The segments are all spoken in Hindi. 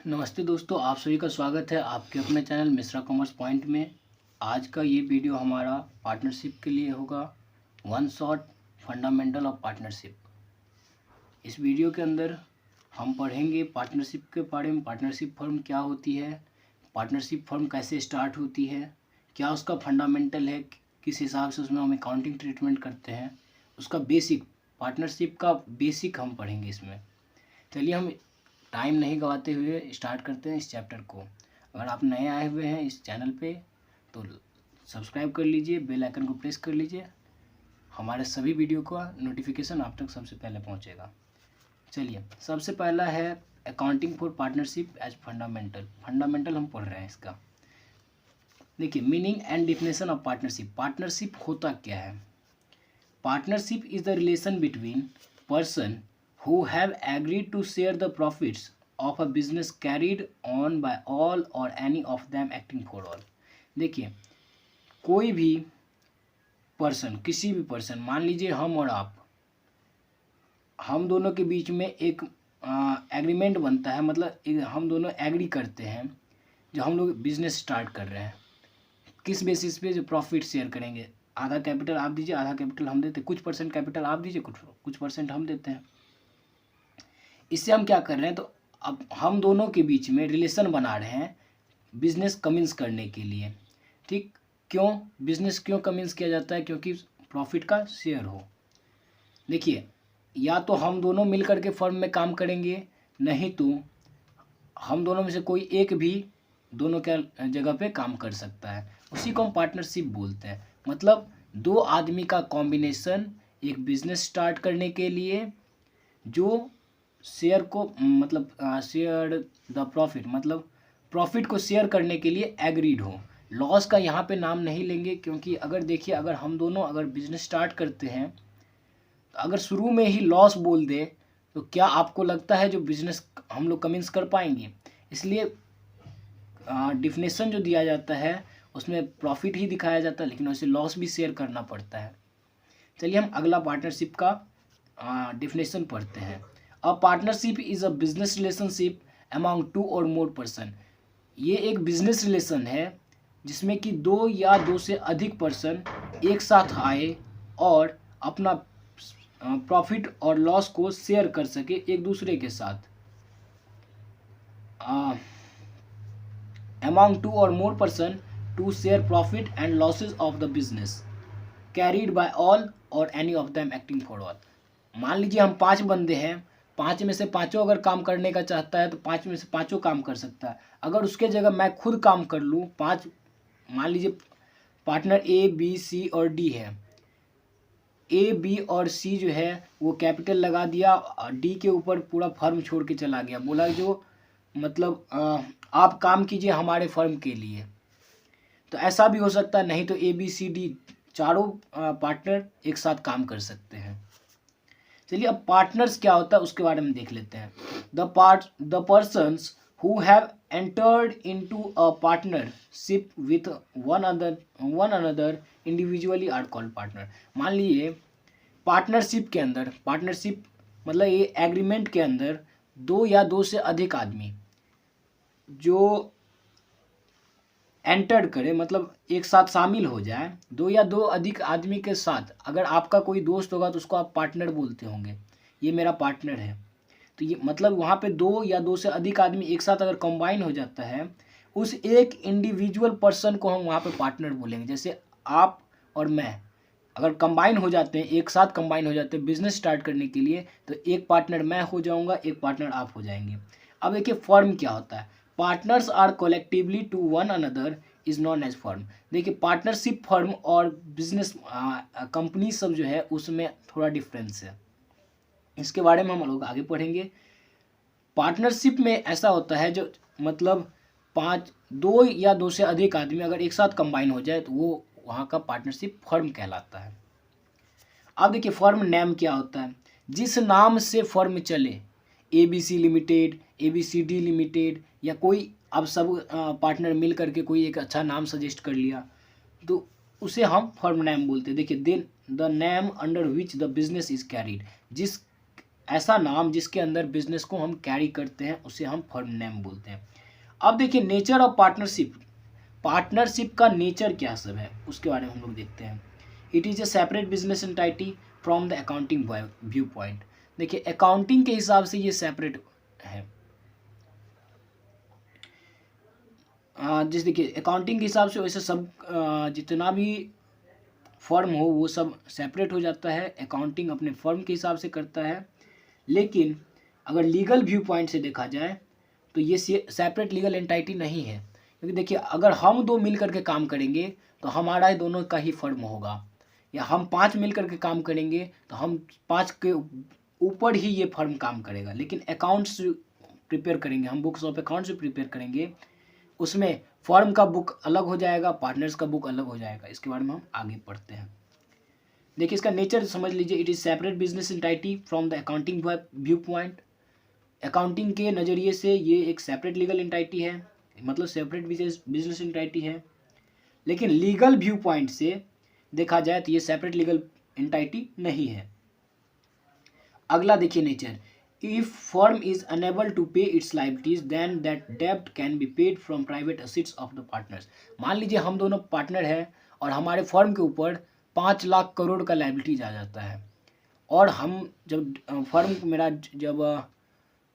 नमस्ते दोस्तों, आप सभी का स्वागत है आपके अपने चैनल मिश्रा कॉमर्स पॉइंट में। आज का ये वीडियो हमारा पार्टनरशिप के लिए होगा। One shot fundamental of partnership. इस वीडियो के अंदर हम पढ़ेंगे पार्टनरशिप के बारे में। पार्टनरशिप फर्म क्या होती है, पार्टनरशिप फर्म कैसे स्टार्ट होती है, क्या उसका फंडामेंटल है, किस हिसाब से उसमें हम अकाउंटिंग ट्रीटमेंट करते हैं, उसका बेसिक, पार्टनरशिप का बेसिक हम पढ़ेंगे इसमें। चलिए हम टाइम नहीं गवाते हुए स्टार्ट करते हैं इस चैप्टर को। अगर आप नए आए हुए हैं इस चैनल पे तो सब्सक्राइब कर लीजिए, बेल आइकन को प्रेस कर लीजिए, हमारे सभी वीडियो का नोटिफिकेशन आप तक सबसे पहले पहुंचेगा। चलिए, सबसे पहला है accounting for partnership as fundamental. Fundamental हम पढ़ रहे हैं इसका। देखिए, meaning and definition of partnership. Partnership होता क्या है? Partnership is the relation between person who have agreed to share the profits of a business carried on by all or any of them acting for all। देखिए, कोई भी पर्सन, किसी भी पर्सन, मान लीजिए हम और आप, हम दोनों के बीच में एक एग्रीमेंट बनता है, मतलब हम दोनों एग्री करते हैं जो हम लोग बिजनेस स्टार्ट कर रहे हैं। किस बेसिस पे? जो प्रॉफिट शेयर करेंगे। आधा कैपिटल आप दीजिए, आधा कैपिटल हम देते हैं, कुछ परसेंट कैपिटल आप दीजिए, कुछ परसेंट हम देते हैं। इससे हम क्या कर रहे हैं, तो अब हम दोनों के बीच में रिलेशन बना रहे हैं बिजनेस कमिंस करने के लिए। ठीक, क्यों बिजनेस क्यों कमिंस किया जाता है? क्योंकि प्रॉफिट का शेयर हो। देखिए, या तो हम दोनों मिल करके फर्म में काम करेंगे, नहीं तो हम दोनों में से कोई एक भी दोनों के जगह पे काम कर सकता है। उसी को हम पार्टनरशिप बोलते हैं। मतलब दो आदमी का कॉम्बिनेशन एक बिजनेस स्टार्ट करने के लिए, जो शेयर को मतलब शेयर द प्रॉफिट, मतलब प्रॉफिट को शेयर करने के लिए एग्रीड हो। लॉस का यहाँ पे नाम नहीं लेंगे, क्योंकि अगर देखिए, अगर हम दोनों अगर बिजनेस स्टार्ट करते हैं तो अगर शुरू में ही लॉस बोल दे तो क्या आपको लगता है जो बिजनेस हम लोग कमिंस कर पाएंगे? इसलिए डिफिनेशन जो दिया जाता है उसमें प्रॉफिट ही दिखाया जाता है, लेकिन वैसे लॉस भी शेयर करना पड़ता है। चलिए हम अगला पार्टनरशिप का डिफिनेशन पढ़ते हैं। A partnership is a business relationship among two or more person। ये एक बिजनेस रिलेशन है जिसमें कि दो या दो से अधिक पर्सन एक साथ आए और अपना प्रॉफिट और लॉस को शेयर कर सके एक दूसरे के साथ। among two or more person to share profit and losses of the business carried by all or any of them acting for all। मान लीजिए हम 5 बंदे हैं, 5 में से पाँचों अगर काम करने का चाहता है तो 5 में से पाँचों काम कर सकता है। अगर उसके जगह मैं खुद काम कर लूँ, 5, मान लीजिए पार्टनर ए बी सी और डी है। ए बी और सी जो है वो कैपिटल लगा दिया, डी के ऊपर पूरा फर्म छोड़ के चला गया, बोला जो मतलब आप काम कीजिए हमारे फर्म के लिए। तो ऐसा भी हो सकता है, नहीं तो ए बी सी डी चारों पार्टनर एक साथ काम कर सकते हैं। चलिए, अब पार्टनर्स क्या होता है उसके बारे में देख लेते हैं। The persons who have entered into a partnership with one another individually are called partner. मान लीजिए पार्टनरशिप के अंदर, पार्टनरशिप मतलब ये एग्रीमेंट के अंदर दो या दो से अधिक आदमी जो एंटर करे, मतलब एक साथ शामिल हो जाए, दो या दो अधिक आदमी के साथ। अगर आपका कोई दोस्त होगा तो उसको आप पार्टनर बोलते होंगे, ये मेरा पार्टनर है। तो ये मतलब वहाँ पे दो या दो से अधिक आदमी एक साथ अगर कंबाइन हो जाता है, उस एक इंडिविजुअल पर्सन को हम वहाँ पे पार्टनर बोलेंगे। जैसे आप और मैं अगर कंबाइन हो जाते हैं, एक साथ कंबाइन हो जाते हैं बिजनेस स्टार्ट करने के लिए, तो एक पार्टनर मैं हो जाऊँगा, एक पार्टनर आप हो जाएंगे। अब देखिए फर्म क्या होता है। Partners are collectively to one another is known as firm. देखिए, पार्टनरशिप फर्म और बिजनेस कंपनी सब जो है उसमें थोड़ा डिफरेंस है, इसके बारे में हम लोग आगे पढ़ेंगे। पार्टनरशिप में ऐसा होता है जो मतलब दो या दो से अधिक आदमी अगर एक साथ कंबाइन हो जाए तो वो वहाँ का पार्टनरशिप फर्म कहलाता है। अब देखिए फर्म नेम क्या होता है। जिस नाम से फर्म चले, ABC लिमिटेड, ABCD लिमिटेड, या कोई अब सब पार्टनर मिल करके कोई एक अच्छा नाम सजेस्ट कर लिया तो उसे हम फर्म नेम बोलते हैं। देखिए, the name under which the business is carried, जिस ऐसा नाम जिसके अंदर बिजनेस को हम कैरी करते हैं उसे हम फर्म नेम बोलते हैं। अब देखिए नेचर ऑफ पार्टनरशिप, पार्टनरशिप का नेचर क्या सब है उसके बारे में हम लोग देखते हैं। It is a separate business entity from the accounting view point. देखिए अकाउंटिंग के हिसाब से ये सेपरेट है। जिस देखिए अकाउंटिंग के हिसाब से वैसे सब जितना भी फर्म हो वो सब सेपरेट हो जाता है, अकाउंटिंग अपने फर्म के हिसाब से करता है। लेकिन अगर लीगल व्यू पॉइंट से देखा जाए तो ये सेपरेट लीगल एंटाइटी नहीं है, क्योंकि देखिए अगर हम दो मिल करके काम करेंगे तो हमारा दोनों का ही फर्म होगा, या हम 5 मिल करके काम करेंगे तो हम 5 के ऊपर ही ये फर्म काम करेगा। लेकिन अकाउंट्स प्रिपेयर करेंगे हम, बुक्स ऑफ अकाउंट्स प्रिपेयर करेंगे, उसमें फर्म का बुक अलग हो जाएगा, पार्टनर्स का बुक अलग हो जाएगा। इसके बारे में हम आगे पढ़ते हैं। देखिए इसका नेचर समझ लीजिए, it is separate business entity from the accounting view point. Accounting के नज़रिए से ये एक सेपरेट लीगल एंटाइटी है, मतलब सेपरेट बिजनेस एंटाइटी है। लेकिन लीगल व्यू पॉइंट से देखा जाए तो ये सेपरेट लीगल एंटाइटी नहीं है। अगला देखिए nature, if firm is unable to pay its liabilities then that डेब्ट can be paid from private assets of the partners. मान लीजिए हम दोनों पार्टनर हैं और हमारे फर्म के ऊपर 5 लाख करोड़ का लाइबिलिटीज आ जाता है, और हम जब फर्म मेरा जब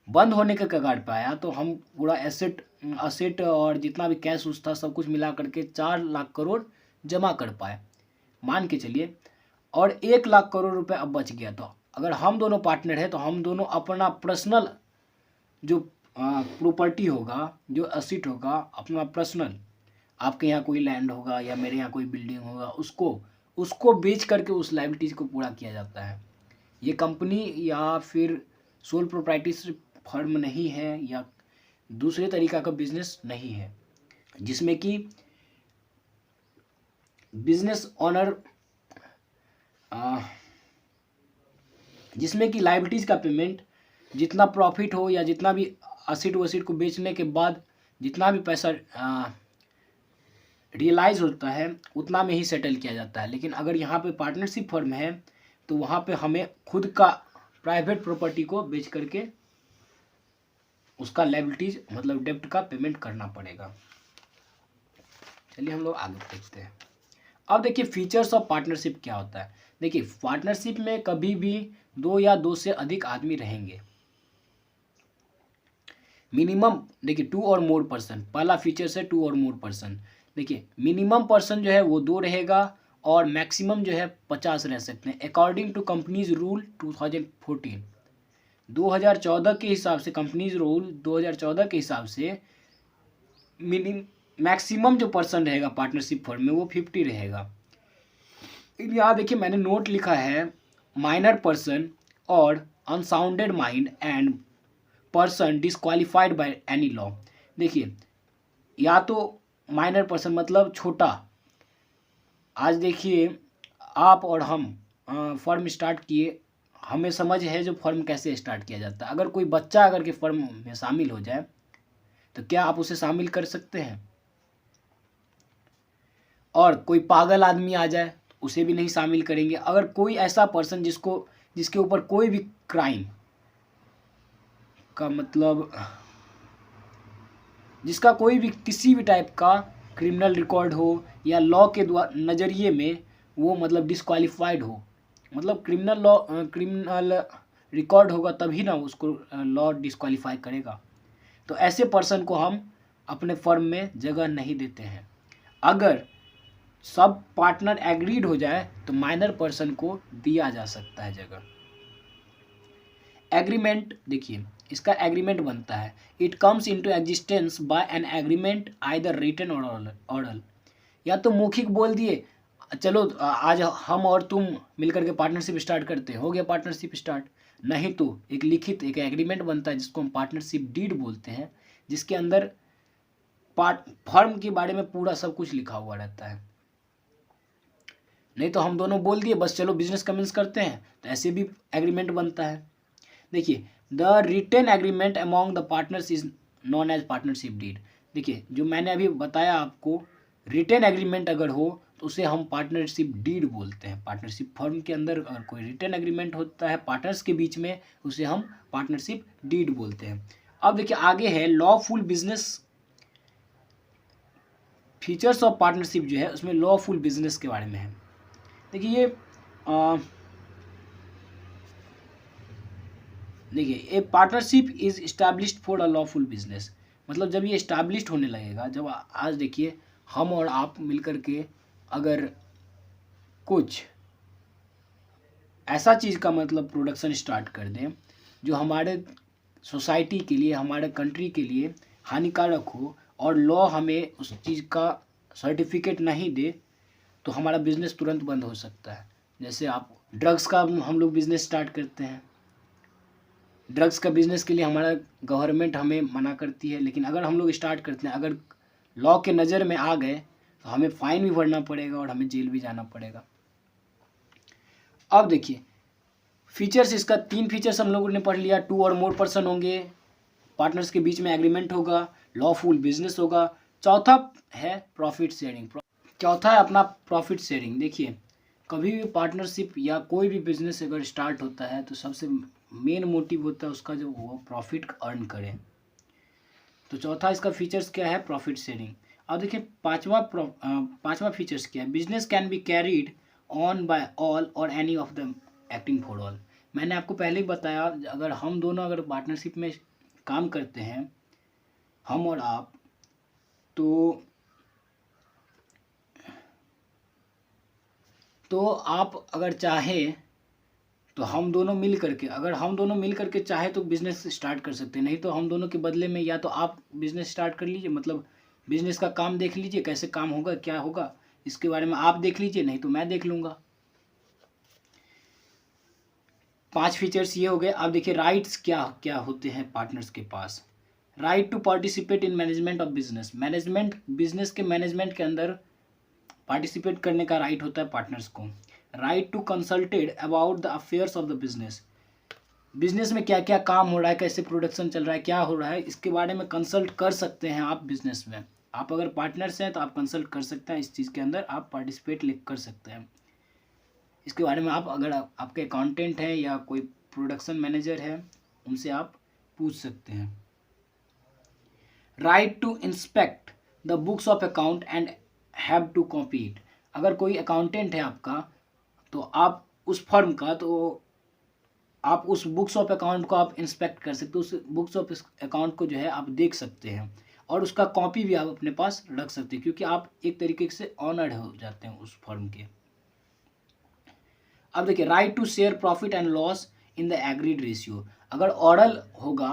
बंद होने के कगार पे आया तो हम पूरा असेट और जितना भी कैश उस था सब कुछ मिला करके 4 लाख करोड़ जमा कर पाए, मान के चलिए, और 1 लाख करोड़ रुपए अब बच गया। तो अगर हम दोनों पार्टनर हैं तो हम दोनों अपना पर्सनल जो प्रॉपर्टी होगा, जो असेट होगा अपना पर्सनल, आपके यहाँ कोई लैंड होगा या मेरे यहाँ कोई बिल्डिंग होगा, उसको बेच करके उस लायबिलिटीज़ को पूरा किया जाता है। ये कंपनी या फिर सोल प्रोप्राइटरशिप फर्म नहीं है या दूसरे तरीका का बिजनेस नहीं है, जिसमें कि बिजनेस ऑनर जिसमें कि लायबिलिटीज़ का पेमेंट जितना प्रॉफिट हो या जितना भी असेट वसेट को बेचने के बाद जितना भी पैसा रियलाइज होता है उतना में ही सेटल किया जाता है। लेकिन अगर यहाँ पे पार्टनरशिप फर्म है तो वहाँ पे हमें खुद का प्राइवेट प्रॉपर्टी को बेच करके उसका लायबिलिटीज मतलब डेब्ट का पेमेंट करना पड़ेगा। चलिए हम लोग आगे देखते हैं। अब देखिए फीचर्स ऑफ पार्टनरशिप क्या होता है। देखिए पार्टनरशिप में कभी भी 2 या 2 से अधिक आदमी रहेंगे। मिनिमम देखिए 2 और मोर पर्सन, पहला फीचर है 2 और मोर पर्सन। देखिए मिनिमम पर्सन जो है वो 2 रहेगा और मैक्सिमम जो है 50 रह सकते हैं। अकॉर्डिंग टू कंपनीज रूल 2014, 2014 के हिसाब से, कंपनीज रूल 2014 के हिसाब से मैक्सिमम जो पर्सन रहेगा पार्टनरशिप फर्म में वो 50 रहेगा। यहाँ देखिए मैंने नोट लिखा है माइनर पर्सन और unsounded mind and person disqualified by any law. देखिए या तो माइनर पर्सन मतलब छोटा, आज देखिए आप और हम फर्म स्टार्ट किए, हमें समझ है जो फर्म कैसे स्टार्ट किया जाता है। अगर कोई बच्चा अगर के फर्म में शामिल हो जाए तो क्या आप उसे शामिल कर सकते हैं? और कोई पागल आदमी आ जाए तो उसे भी नहीं शामिल करेंगे। अगर कोई ऐसा पर्सन जिसके ऊपर कोई भी क्राइम का मतलब जिसका कोई भी किसी भी टाइप का क्रिमिनल रिकॉर्ड हो या लॉ के नज़रिए में वो मतलब डिस्क्वालिफाइड हो, मतलब क्रिमिनल रिकॉर्ड होगा तभी ना उसको लॉ डिस्क्वालीफाई करेगा, तो ऐसे पर्सन को हम अपने फर्म में जगह नहीं देते हैं। अगर सब पार्टनर एग्रीड हो जाए तो माइनर पर्सन को दिया जा सकता है जगह। एग्रीमेंट देखिए इसका एग्रीमेंट बनता है, it comes into existence by an agreement either written or oral. या तो मौखिक बोल दिए चलो आज हम और तुम मिलकर के पार्टनरशिप स्टार्ट करते हैं, हो गया पार्टनरशिप स्टार्ट। नहीं तो एक लिखित एक एग्रीमेंट बनता है जिसको हम पार्टनरशिप डीड बोलते हैं, जिसके अंदर फर्म के बारे में पूरा सब कुछ लिखा हुआ रहता है। नहीं तो हम दोनों बोल दिए बस चलो बिजनेस कमेंस करते हैं, तो ऐसे भी एग्रीमेंट बनता है। देखिए the written agreement among the partners is known as partnership deed. देखिए जो मैंने अभी बताया आपको, रिटन एग्रीमेंट अगर हो तो उसे हम पार्टनरशिप डीड बोलते हैं। पार्टनरशिप फर्म के अंदर अगर कोई रिटर्न एग्रीमेंट होता है पार्टनर्स के बीच में, उसे हम पार्टनरशिप डीड बोलते हैं। अब देखिए आगे है lawful business features of partnership जो है उसमें लॉफुल बिजनेस के बारे में है। देखिए ए partnership is established for a lawful business, मतलब जब ये इस्टेब्लिश्ड होने लगेगा, जब आज देखिए हम और आप मिलकर के अगर कुछ ऐसा चीज़ का मतलब प्रोडक्शन स्टार्ट कर दें जो हमारे सोसाइटी के लिए, हमारे कंट्री के लिए हानिकारक हो और लॉ हमें उस चीज़ का सर्टिफिकेट नहीं दे, तो हमारा बिजनेस तुरंत बंद हो सकता है। जैसे आप ड्रग्स का हम लोग बिजनेस स्टार्ट करते हैं, ड्रग्स का बिजनेस के लिए हमारा गवर्नमेंट हमें मना करती है, लेकिन अगर हम लोग स्टार्ट करते हैं, अगर लॉ के नज़र में आ गए तो हमें फाइन भी भरना पड़ेगा और हमें जेल भी जाना पड़ेगा। अब देखिए फीचर्स, इसका 3 फीचर्स हम लोगों ने पढ़ लिया। 2 और मोर पर्सन होंगे, पार्टनर्स के बीच में एग्रीमेंट होगा, लॉफुल बिजनेस होगा। चौथा है प्रॉफिट शेयरिंग। चौथा है अपना प्रॉफिट शेयरिंग। देखिए कभी भी पार्टनरशिप या कोई भी बिजनेस अगर स्टार्ट होता है तो सबसे मेन मोटिव होता है उसका जो वो प्रॉफिट अर्न करें। तो चौथा इसका फीचर्स क्या है, प्रॉफिट शेयरिंग। अब देखिए पांचवा फीचर्स क्या है, business can be carried on by all और any of the acting for all. मैंने आपको पहले ही बताया, अगर हम दोनों अगर पार्टनरशिप में काम करते हैं, हम और आप, तो आप अगर चाहे तो हम दोनों मिल करके, अगर हम दोनों मिल करके चाहे तो बिजनेस स्टार्ट कर सकते हैं। नहीं तो हम दोनों के बदले में या तो आप बिजनेस स्टार्ट कर लीजिए, मतलब बिजनेस का काम देख लीजिए कैसे काम होगा क्या होगा, इसके बारे में आप देख लीजिए, नहीं तो मैं देख लूँगा। 5 फीचर्स ये हो गए। अब देखिए राइट्स क्या क्या होते हैं पार्टनर्स के पास। Right to participate in management of business, business के मैनेजमेंट के अंदर पार्टिसिपेट करने का राइट होता है पार्टनर्स को। Right to consulted about the affairs of the business, business में क्या क्या काम हो रहा है, कैसे प्रोडक्शन चल रहा है, क्या हो रहा है, इसके बारे में कंसल्ट कर सकते हैं आप बिजनेस में। आप अगर पार्टनर्स हैं तो आप कंसल्ट कर सकते हैं, इस चीज़ के अंदर आप पार्टिसिपेट कर सकते हैं। इसके बारे में आप अगर आपके अकाउंटेंट हैं या कोई प्रोडक्शन मैनेजर है उनसे आप पूछ सकते हैं। Right to inspect the books of account and have to copy it, अगर कोई अकाउंटेंट है आपका तो आप उस फर्म का, तो आप उस बुक्स ऑफ अकाउंट को आप इंस्पेक्ट कर सकते हो, उस बुक्स ऑफ अकाउंट को जो है आप देख सकते हैं और उसका कॉपी भी आप अपने पास रख सकते हैं, क्योंकि आप एक तरीके से ऑनर्ड हो जाते हैं उस फर्म के। अब देखिए right to share profit and loss in the agreed ratio, अगर ऑरल होगा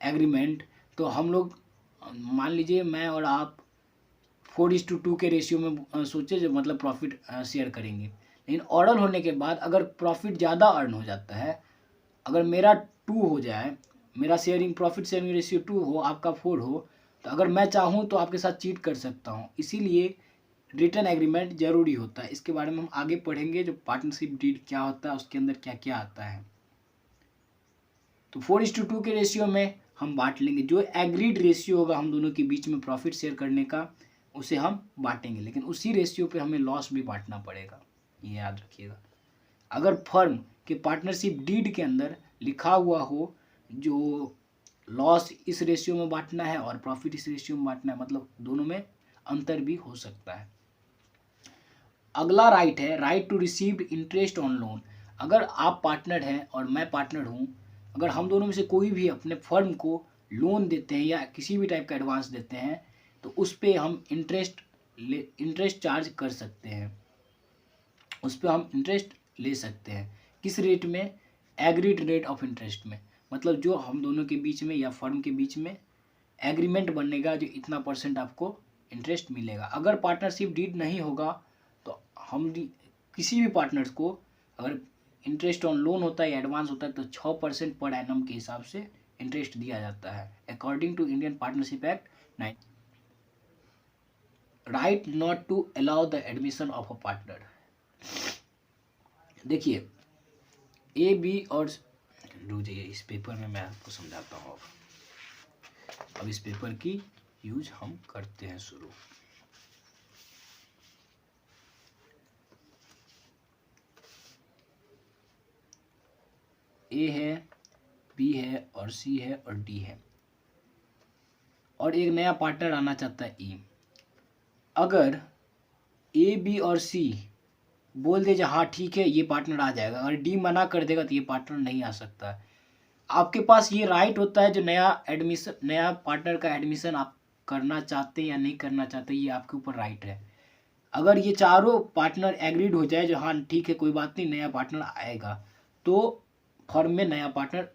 एग्रीमेंट तो हम लोग, मान लीजिए मैं और आप 4:2 के रेशियो में सोचे जो मतलब प्रॉफिट शेयर करेंगे, लेकिन ऑरल होने के बाद अगर प्रॉफिट ज़्यादा अर्न हो जाता है, अगर मेरा 2 हो जाए, मेरा प्रॉफिट शेयरिंग रेशियो 2 हो, आपका 4 हो, तो अगर मैं चाहूँ तो आपके साथ चीट कर सकता हूँ। इसीलिए रिटर्न एग्रीमेंट जरूरी होता है। इसके बारे में हम आगे पढ़ेंगे, जो पार्टनरशिप डीड क्या होता है उसके अंदर क्या क्या आता है। तो 4:2 के रेशियो में हम बांट लेंगे, जो एग्रीड रेशियो होगा हम दोनों के बीच में प्रॉफिट शेयर करने का उसे हम बांटेंगे, लेकिन उसी रेशियो पे हमें लॉस भी बांटना पड़ेगा, ये याद रखिएगा। अगर फर्म के पार्टनरशिप डीड के अंदर लिखा हुआ हो जो लॉस इस रेशियो में बांटना है और प्रॉफिट इस रेशियो में बांटना है, मतलब दोनों में अंतर भी हो सकता है। अगला राइट है right to receive interest on loan, अगर आप पार्टनर हैं और मैं पार्टनर हूँ, अगर हम दोनों में से कोई भी अपने फर्म को लोन देते हैं या किसी भी टाइप का एडवांस देते हैं तो उस पर हम इंटरेस्ट चार्ज कर सकते हैं, उस पर हम इंटरेस्ट ले सकते हैं। किस रेट में, एग्रीड रेट ऑफ इंटरेस्ट में, मतलब जो हम दोनों के बीच में या फर्म के बीच में एग्रीमेंट बनेगा जो इतना % आपको इंटरेस्ट मिलेगा। अगर पार्टनरशिप डीड नहीं होगा तो हम किसी भी पार्टनर्स को अगर इंटरेस्ट ऑन लोन होता है या एडवांस होता है तो 6% पर एनम के हिसाब से इंटरेस्ट दिया जाता है according to Indian partnership act 9। Right not to allow the admission of a partner, देखिए ए बी और रुकिए इस पेपर में मैं आपको समझाता हूँ। अब इस पेपर की यूज हम करते हैं शुरू। ए है, बी है और सी है और डी है, और एक नया पार्टनर आना चाहता है ई। अगर ए, बी और सी बोल दे हाँ ठीक है ये पार्टनर आ जाएगा, अगर डी मना कर देगा तो ये पार्टनर नहीं आ सकता है। आपके पास ये राइट होता है, जो नया पार्टनर का एडमिशन आप करना चाहते हैं या नहीं करना चाहते, ये आपके ऊपर राइट है। अगर ये चारों पार्टनर एग्रीड हो जाए जो हाँ ठीक है कोई बात नहीं नया पार्टनर आएगा, तो फर्म में नया पार्टनर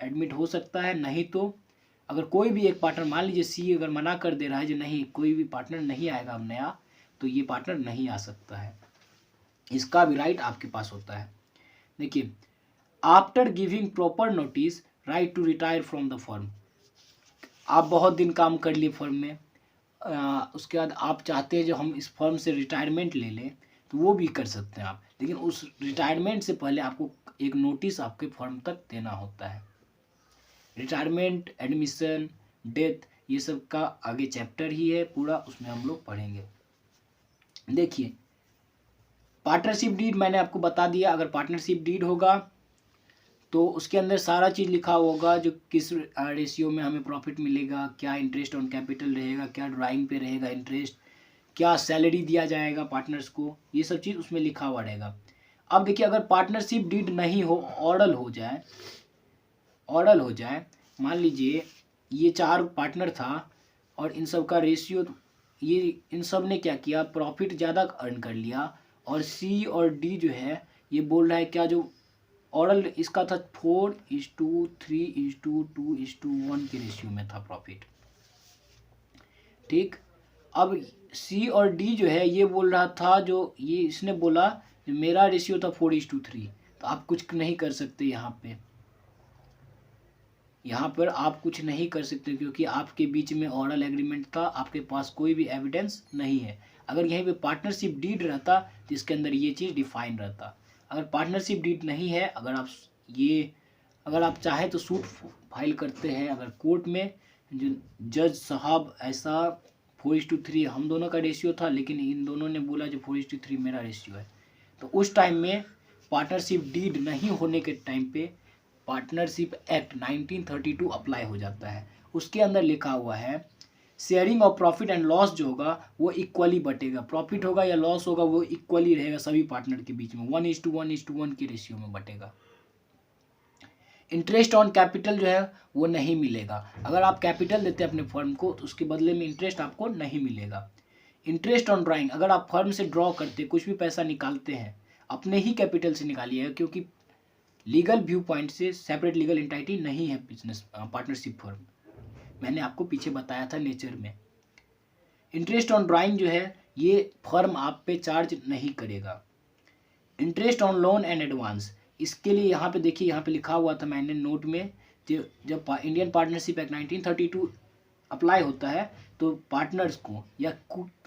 एडमिट हो सकता है। नहीं तो अगर कोई भी एक पार्टनर, मान लीजिए सी अगर मना कर दे रहा है जो नहीं कोई भी पार्टनर नहीं आएगा अब नया, तो ये पार्टनर नहीं आ सकता है। इसका भी राइट आपके पास होता है। देखिए, after giving proper notice right to retire from the firm. आप बहुत दिन काम कर लिए फर्म में, उसके बाद आप चाहते हैं जो हम इस फर्म से रिटायरमेंट ले लें, तो वो भी कर सकते हैं आप, लेकिन उस रिटायरमेंट से पहले आपको एक नोटिस आपके फर्म तक देना होता है। रिटायरमेंट, एडमिशन, डेथ, ये सब का आगे चैप्टर ही है पूरा, उसमें हम लोग पढ़ेंगे। देखिए, पार्टनरशिप डीड मैंने आपको बता दिया। अगर पार्टनरशिप डीड होगा तो उसके अंदर सारा चीज़ लिखा होगा, जो किस रेशियो में हमें प्रॉफिट मिलेगा, क्या इंटरेस्ट ऑन कैपिटल रहेगा, क्या ड्राइंग पे रहेगा इंटरेस्ट, क्या सैलरी दिया जाएगा पार्टनर्स को, ये सब चीज़ उसमें लिखा हुआ रहेगा। अब देखिए, अगर पार्टनरशिप डीड नहीं हो, ऑर्डर हो जाए, मान लीजिए ये 4 पार्टनर था और इन सब का रेशियो, ये इन सब ने क्या किया, प्रॉफिट ज़्यादा अर्न कर लिया, और सी और डी जो है ये बोल रहा है क्या, जो ऑर्डर इसका था 4:3:2:1 के रेशियो में था प्रॉफिट। ठीक, अब सी और डी जो है ये बोल रहा था, जो ये इसने बोला मेरा रेशियो था 4:3, तो आप कुछ नहीं कर सकते यहाँ पर आप कुछ नहीं कर सकते, क्योंकि आपके बीच में ऑरल एग्रीमेंट था, आपके पास कोई भी एविडेंस नहीं है। अगर यहीं पे पार्टनरशिप डीड रहता तो इसके अंदर ये चीज़ डिफाइन रहता। अगर पार्टनरशिप डीड नहीं है, अगर आप चाहें तो सूट फाइल करते हैं अगर कोर्ट में, जो जज साहब ऐसा 4:3 हम दोनों का रेशियो था, लेकिन इन दोनों ने बोला जो 4:3 मेरा रेशियो है, तो उस टाइम में पार्टनरशिप डीड नहीं होने के टाइम पे पार्टनरशिप एक्ट 1932 अप्लाई हो जाता है। उसके अंदर लिखा हुआ है sharing of profit and loss जो होगा वो इक्वली बटेगा, प्रॉफिट होगा या लॉस होगा वो इक्वली रहेगा सभी पार्टनर के बीच में, 1:1:1 के रेशियो में बटेगा। इंटरेस्ट ऑन कैपिटल जो है वो नहीं मिलेगा। अगर आप कैपिटल देते हैं अपने फर्म को तो उसके बदले में इंटरेस्ट आपको नहीं मिलेगा। इंटरेस्ट ऑन ड्राइंग, अगर आप फर्म से ड्रॉ करते कुछ भी पैसा निकालते हैं अपने ही कैपिटल से निकालिएगा, क्योंकि लीगल व्यू पॉइंट से सेपरेट लीगल एंटिटी नहीं है बिजनेस पार्टनरशिप फर्म, मैंने आपको पीछे बताया था नेचर में। इंटरेस्ट ऑन ड्राइंग जो है ये फर्म आप पे चार्ज नहीं करेगा। Interest on loan and advance, इसके लिए यहाँ पे देखिए, यहाँ पे लिखा हुआ था मैंने नोट में, जब इंडियन पार्टनरशिप एक्ट 1932 अप्लाई होता है तो पार्टनर्स को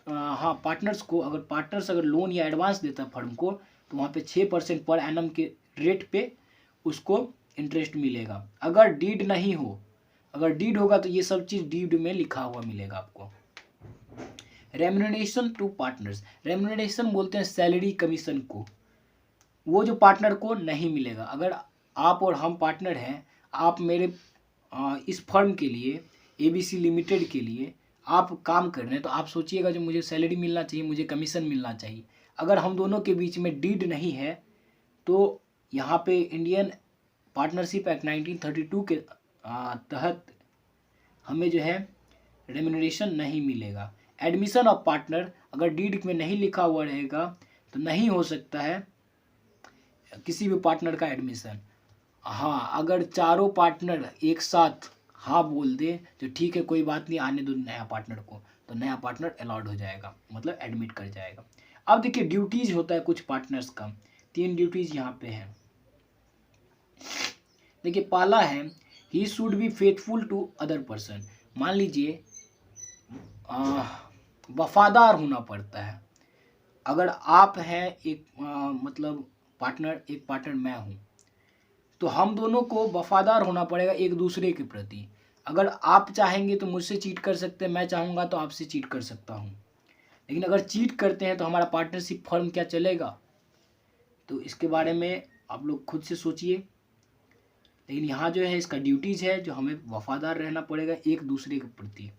पार्टनर्स को अगर लोन या एडवांस देता है फर्म को, तो वहाँ पे 6% पर एनम के रेट पे उसको इंटरेस्ट मिलेगा। अगर डीड नहीं हो, अगर डीड होगा तो ये सब चीज़ डीड में लिखा हुआ मिलेगा आपको। रेम्युनरेशन टू पार्टनर्स, रेम्युनरेशन बोलते हैं सैलरी कमीशन को, वो जो पार्टनर को नहीं मिलेगा। अगर आप और हम पार्टनर हैं, आप मेरे इस फर्म के लिए ABC लिमिटेड के लिए आप काम कर रहे हैं, तो आप सोचिएगा जो मुझे सैलरी मिलना चाहिए, मुझे कमीशन मिलना चाहिए। अगर हम दोनों के बीच में डीड नहीं है तो यहाँ पे इंडियन पार्टनरशिप एक्ट 1932 के तहत हमें जो है रेम्युनरेशन नहीं मिलेगा। एडमिशन ऑफ पार्टनर, अगर डीड में नहीं लिखा हुआ रहेगा तो नहीं हो सकता है किसी भी पार्टनर का एडमिशन। हाँ, अगर चारों पार्टनर एक साथ हाँ बोल दे तो ठीक है कोई बात नहीं, आने दो नया पार्टनर को, तो नया पार्टनर अलाउड हो जाएगा, मतलब एडमिट कर जाएगा। अब देखिए ड्यूटीज होता है कुछ पार्टनर्स का, 3 ड्यूटीज यहाँ पे है। देखिए पहला है he should be faithful to other person, मान लीजिए वफादार होना पड़ता है। अगर आप हैं मतलब पार्टनर, एक पार्टनर मैं हूँ, तो हम दोनों को वफादार होना पड़ेगा एक दूसरे के प्रति। अगर आप चाहेंगे तो मुझसे चीट कर सकते हैं, मैं चाहूँगा तो आपसे चीट कर सकता हूँ, लेकिन अगर चीट करते हैं तो हमारा पार्टनरशिप फर्म क्या चलेगा? तो इसके बारे में आप लोग खुद से सोचिए। लेकिन यहाँ जो है इसका ड्यूटीज़ है जो हमें वफादार रहना पड़ेगा एक दूसरे के प्रति।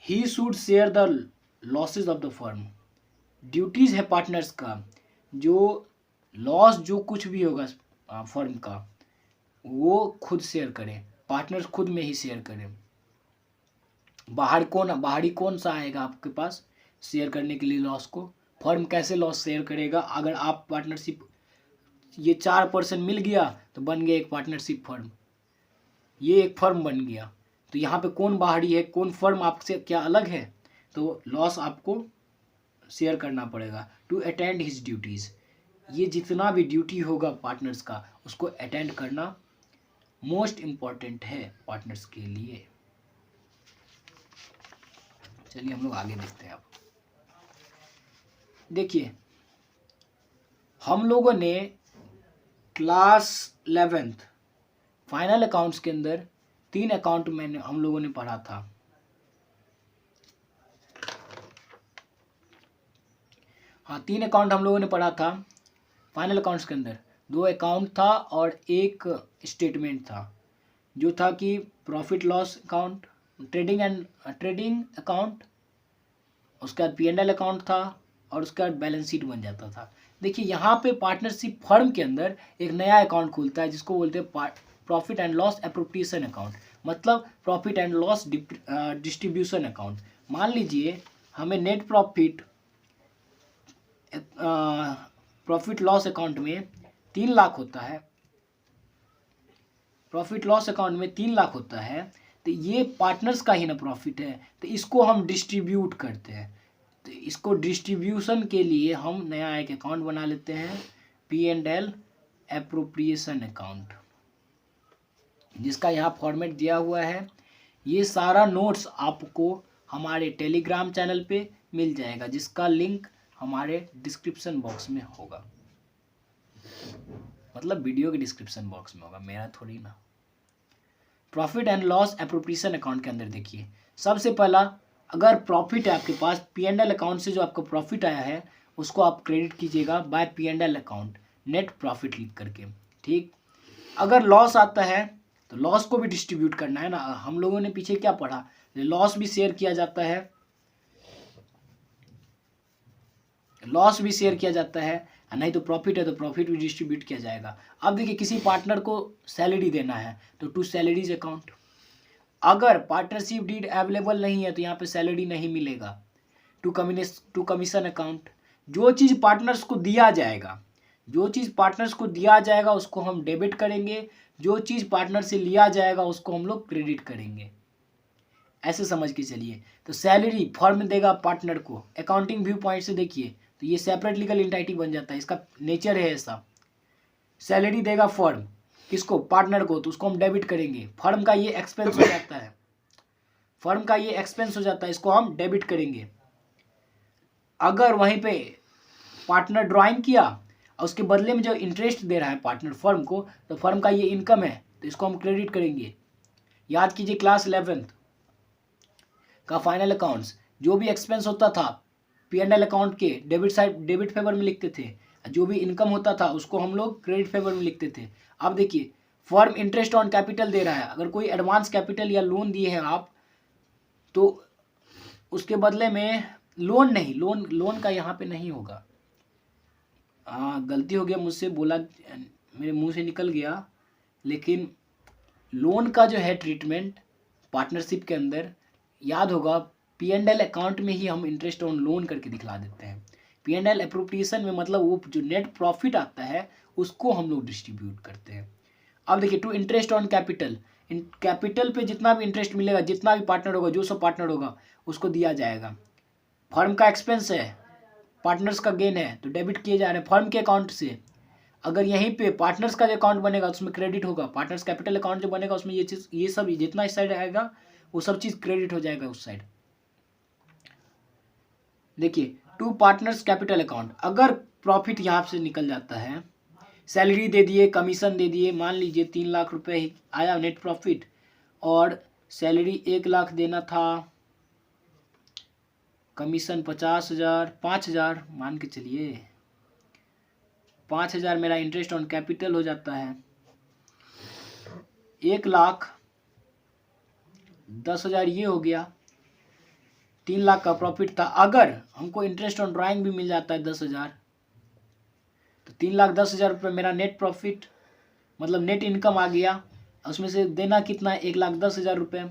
He should share the losses of the firm. Duties है पार्टनर्स का, जो लॉस जो कुछ भी होगा फर्म का वो खुद शेयर करें, पार्टनर्स खुद में ही शेयर करें। बाहरी कौन सा आएगा आपके पास शेयर करने के लिए लॉस को? फर्म कैसे लॉस शेयर करेगा? अगर आप पार्टनरशिप ये 4% मिल गया तो बन गया एक पार्टनरशिप फर्म, ये एक फर्म बन गया। तो यहाँ पे कौन बाहरी है, कौन फर्म आपसे क्या अलग है? तो लॉस आपको शेयर करना पड़ेगा टू अटेंड हिज ड्यूटीज़। ये जितना भी ड्यूटी होगा पार्टनर्स का उसको अटेंड करना मोस्ट इम्पॉर्टेंट है पार्टनर्स के लिए। चलिए हम लोग आगे देखते हैं। अब देखिए हम लोगों ने क्लास 11th फाइनल अकाउंट्स के अंदर 3 अकाउंट हम लोगों ने पढ़ा था। हाँ 3 अकाउंट हम लोगों ने पढ़ा था फाइनल अकाउंट्स के अंदर। 2 अकाउंट था और एक स्टेटमेंट था, जो था कि profit loss account, trading account, उसके बाद P&L अकाउंट था और उसके बाद बैलेंस शीट बन जाता था। देखिए यहाँ पे पार्टनरशिप फर्म के अंदर एक नया अकाउंट खुलता है जिसको बोलते हैं profit and loss appropriation account, मतलब profit and loss distribution account. मान लीजिए हमें नेट प्रॉफिट लॉस अकाउंट में 3 लाख होता है, प्रॉफिट लॉस अकाउंट में 3 लाख होता है, तो ये पार्टनर्स का ही ना प्रॉफिट है, तो इसको हम डिस्ट्रीब्यूट करते हैं। तो इसको डिस्ट्रीब्यूशन के लिए हम नया एक अकाउंट बना लेते हैं, P&L एप्रोप्रिएशन अकाउंट, जिसका यहाँ फॉर्मेट दिया हुआ है। ये सारा नोट्स आपको हमारे टेलीग्राम चैनल पे मिल जाएगा, जिसका लिंक हमारे डिस्क्रिप्शन बॉक्स में होगा, मतलब वीडियो के डिस्क्रिप्शन बॉक्स में होगा, मेरा थोड़ी ना। Profit and loss appropriation account के अंदर देखिए सबसे पहला, अगर प्रॉफिट है आपके पास P&L अकाउंट से जो आपको प्रॉफिट आया है उसको आप क्रेडिट कीजिएगा bye P&L account net profit लिख करके, ठीक। अगर लॉस आता है तो लॉस को भी डिस्ट्रीब्यूट करना है ना। हम लोगों ने पीछे क्या पढ़ा, लॉस भी शेयर किया जाता है, लॉस भी शेयर किया जाता है, नहीं तो प्रॉफिट है तो प्रॉफिट भी डिस्ट्रीब्यूट किया जाएगा। अब देखिए किसी पार्टनर को सैलरी देना है तो टू सैलरीज अकाउंट। अगर पार्टनरशिप डीड अवेलेबल नहीं है तो यहाँ पे सैलरी नहीं मिलेगा, टू कमीशन अकाउंट। जो चीज़ पार्टनर्स को दिया जाएगा, जो चीज़ पार्टनर्स को दिया जाएगा उसको हम डेबिट करेंगे, जो चीज़ पार्टनर से लिया जाएगा उसको हम लोग क्रेडिट करेंगे, ऐसे समझ के चलिए। तो सैलरी फर्म देगा पार्टनर को, अकाउंटिंग व्यू पॉइंट से देखिए तो ये सेपरेट लीगल एंटिटी बन जाता है, इसका नेचर है ऐसा। सैलरी देगा फर्म किसको, पार्टनर को, तो उसको हम डेबिट करेंगे। फर्म का ये एक्सपेंस हो जाता है, फर्म का ये एक्सपेंस हो जाता है, इसको हम डेबिट करेंगे। अगर वहीं पे पार्टनर ड्राइंग किया और उसके बदले में जो इंटरेस्ट दे रहा है पार्टनर फर्म को, तो फर्म का ये इनकम है तो इसको हम क्रेडिट करेंगे। याद कीजिए क्लास 11th का फाइनल अकाउंट्स, जो भी एक्सपेंस होता था P&L अकाउंट के डेबिट फेवर में लिखते थे, जो भी इनकम होता था उसको हम लोग क्रेडिट फेवर में लिखते थे। अब देखिए फर्म इंटरेस्ट ऑन कैपिटल दे रहा है, अगर कोई एडवांस कैपिटल या लोन दिए हैं आप तो उसके बदले में लोन का यहाँ पे नहीं होगा। गलती हो गया मुझसे, बोला मेरे मुंह से निकल गया, लेकिन लोन का जो है ट्रीटमेंट पार्टनरशिप के अंदर याद होगा, P&L अकाउंट में ही हम इंटरेस्ट ऑन लोन करके दिखला देते हैं। P&L एप्रोप्रिएशन में मतलब वो जो नेट प्रॉफिट आता है उसको हम लोग डिस्ट्रीब्यूट करते हैं। अब देखिए two interest on capital, capital पे जितना भी इंटरेस्ट मिलेगा, जितना भी पार्टनर होगा, जो सब पार्टनर होगा उसको दिया जाएगा। फर्म का एक्सपेंस है, पार्टनर्स का गेन है तो डेबिट किए जा रहे हैं फर्म के अकाउंट से। अगर यहीं पे पार्टनर्स का जो अकाउंट बनेगा उसमें क्रेडिट होगा, पार्टनर्स कैपिटल अकाउंट जो बनेगा उसमें ये चीज़, ये सब जितना इस साइड आएगा वो सब चीज़ क्रेडिट हो जाएगा उस साइड। देखिए टू पार्टनर्स कैपिटल अकाउंट, अगर प्रॉफिट यहाँ से निकल जाता है, सैलरी दे दिए, कमीशन दे दिए, मान लीजिए 3 लाख रुपए ही आया नेट प्रॉफिट और सैलरी 1 लाख देना था, कमीशन 50,000, 5,000 मान के चलिए, 5,000 मेरा इंटरेस्ट ऑन कैपिटल हो जाता है। 1,10,000 ये हो गया, 3,00,000 का प्रॉफिट था। अगर हमको इंटरेस्ट ऑन ड्राइंग भी मिल जाता है 10,000, तो 3,10,000 रुपये मेरा नेट प्रॉफिट मतलब नेट इनकम आ गया। उसमें से देना कितना है, 1,10,000 रुपये।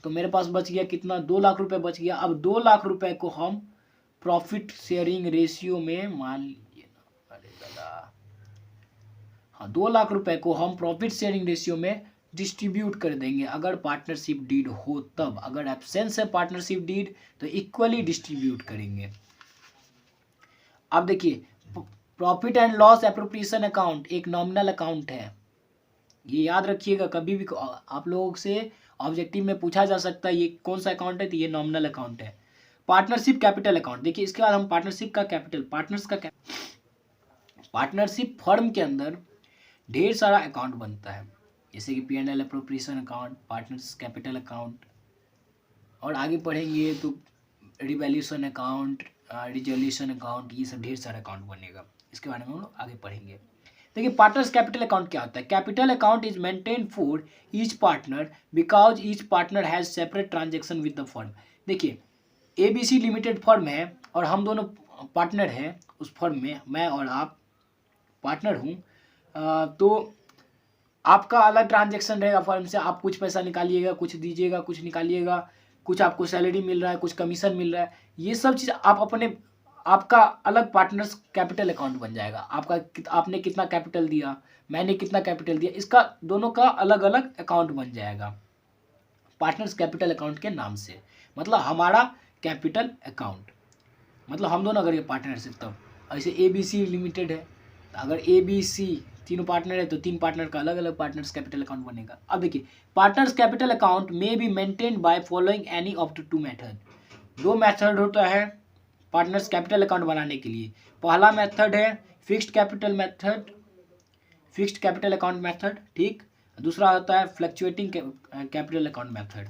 तो मेरे पास बच गया कितना, 2,00,000 रुपये बच गया। अब 2,00,000 रुपये को हम प्रॉफिट शेयरिंग रेशियो में मान लीजिए ना, अरे दादा, हाँ 2,00,000 रुपये को हम प्रॉफिट शेयरिंग रेशियो में डिस्ट्रीब्यूट कर देंगे। अगर पार्टनरशिप डीड हो तब, अगर एब्सेंस है पार्टनरशिप डीड तो इक्वली डिस्ट्रीब्यूट करेंगे। अब देखिए, profit and loss appropriation account एक नॉमिनल अकाउंट है, ये याद रखिएगा। कभी भी आप लोगों से ऑब्जेक्टिव में पूछा जा सकता है ये कौन सा अकाउंट है, तो ये नॉमिनल अकाउंट है। पार्टनरशिप कैपिटल अकाउंट, देखिए इसके बाद हम पार्टनरशिप का कैपिटल, पार्टनरशिप फर्म के अंदर ढेर सारा अकाउंट बनता है, जैसे कि P&L appropriation account, partners capital account, और आगे पढ़ेंगे तो रिवैल्यूएशन अकाउंट, रिजोल्यूशन अकाउंट, ये सब ढेर सारा अकाउंट बनेगा। इसके बारे में हम लोग आगे पढ़ेंगे। देखिए पार्टनर्स कैपिटल अकाउंट क्या होता है। Capital account is maintain for each partner because each partner has separate transaction with the firm. देखिए ABC लिमिटेड फर्म है और हम दोनों पार्टनर हैं उस फर्म में, मैं और आप पार्टनर हूँ। तो आपका अलग ट्रांजेक्शन रहेगा फर्म से, आप कुछ पैसा निकालिएगा, कुछ दीजिएगा, कुछ निकालिएगा, कुछ आपको सैलरी मिल रहा है, कुछ कमीशन मिल रहा है, ये सब चीज़ आप अपने, आपका अलग पार्टनर्स कैपिटल अकाउंट बन जाएगा। आपने कितना कैपिटल दिया, मैंने कितना कैपिटल दिया, इसका दोनों का अलग अलग अकाउंट बन जाएगा पार्टनर्स कैपिटल अकाउंट के नाम से। मतलब हमारा कैपिटल अकाउंट, मतलब हम दोनों अगर ये पार्टनरशिप, तब ऐसे ABC लिमिटेड है, तो अगर ABC तीनों पार्टनर है तो 3 पार्टनर का अलग अलग पार्टनर्स कैपिटल अकाउंट बनेगा। अब देखिए partners capital account may be maintained by following any of the 2 method. 2 method होता है पार्टनर्स कैपिटल अकाउंट बनाने के लिए। पहला मेथड है fixed capital method, fixed capital account method, ठीक। दूसरा होता है फ्लक्चुएटिंग कैपिटल अकाउंट मेथड।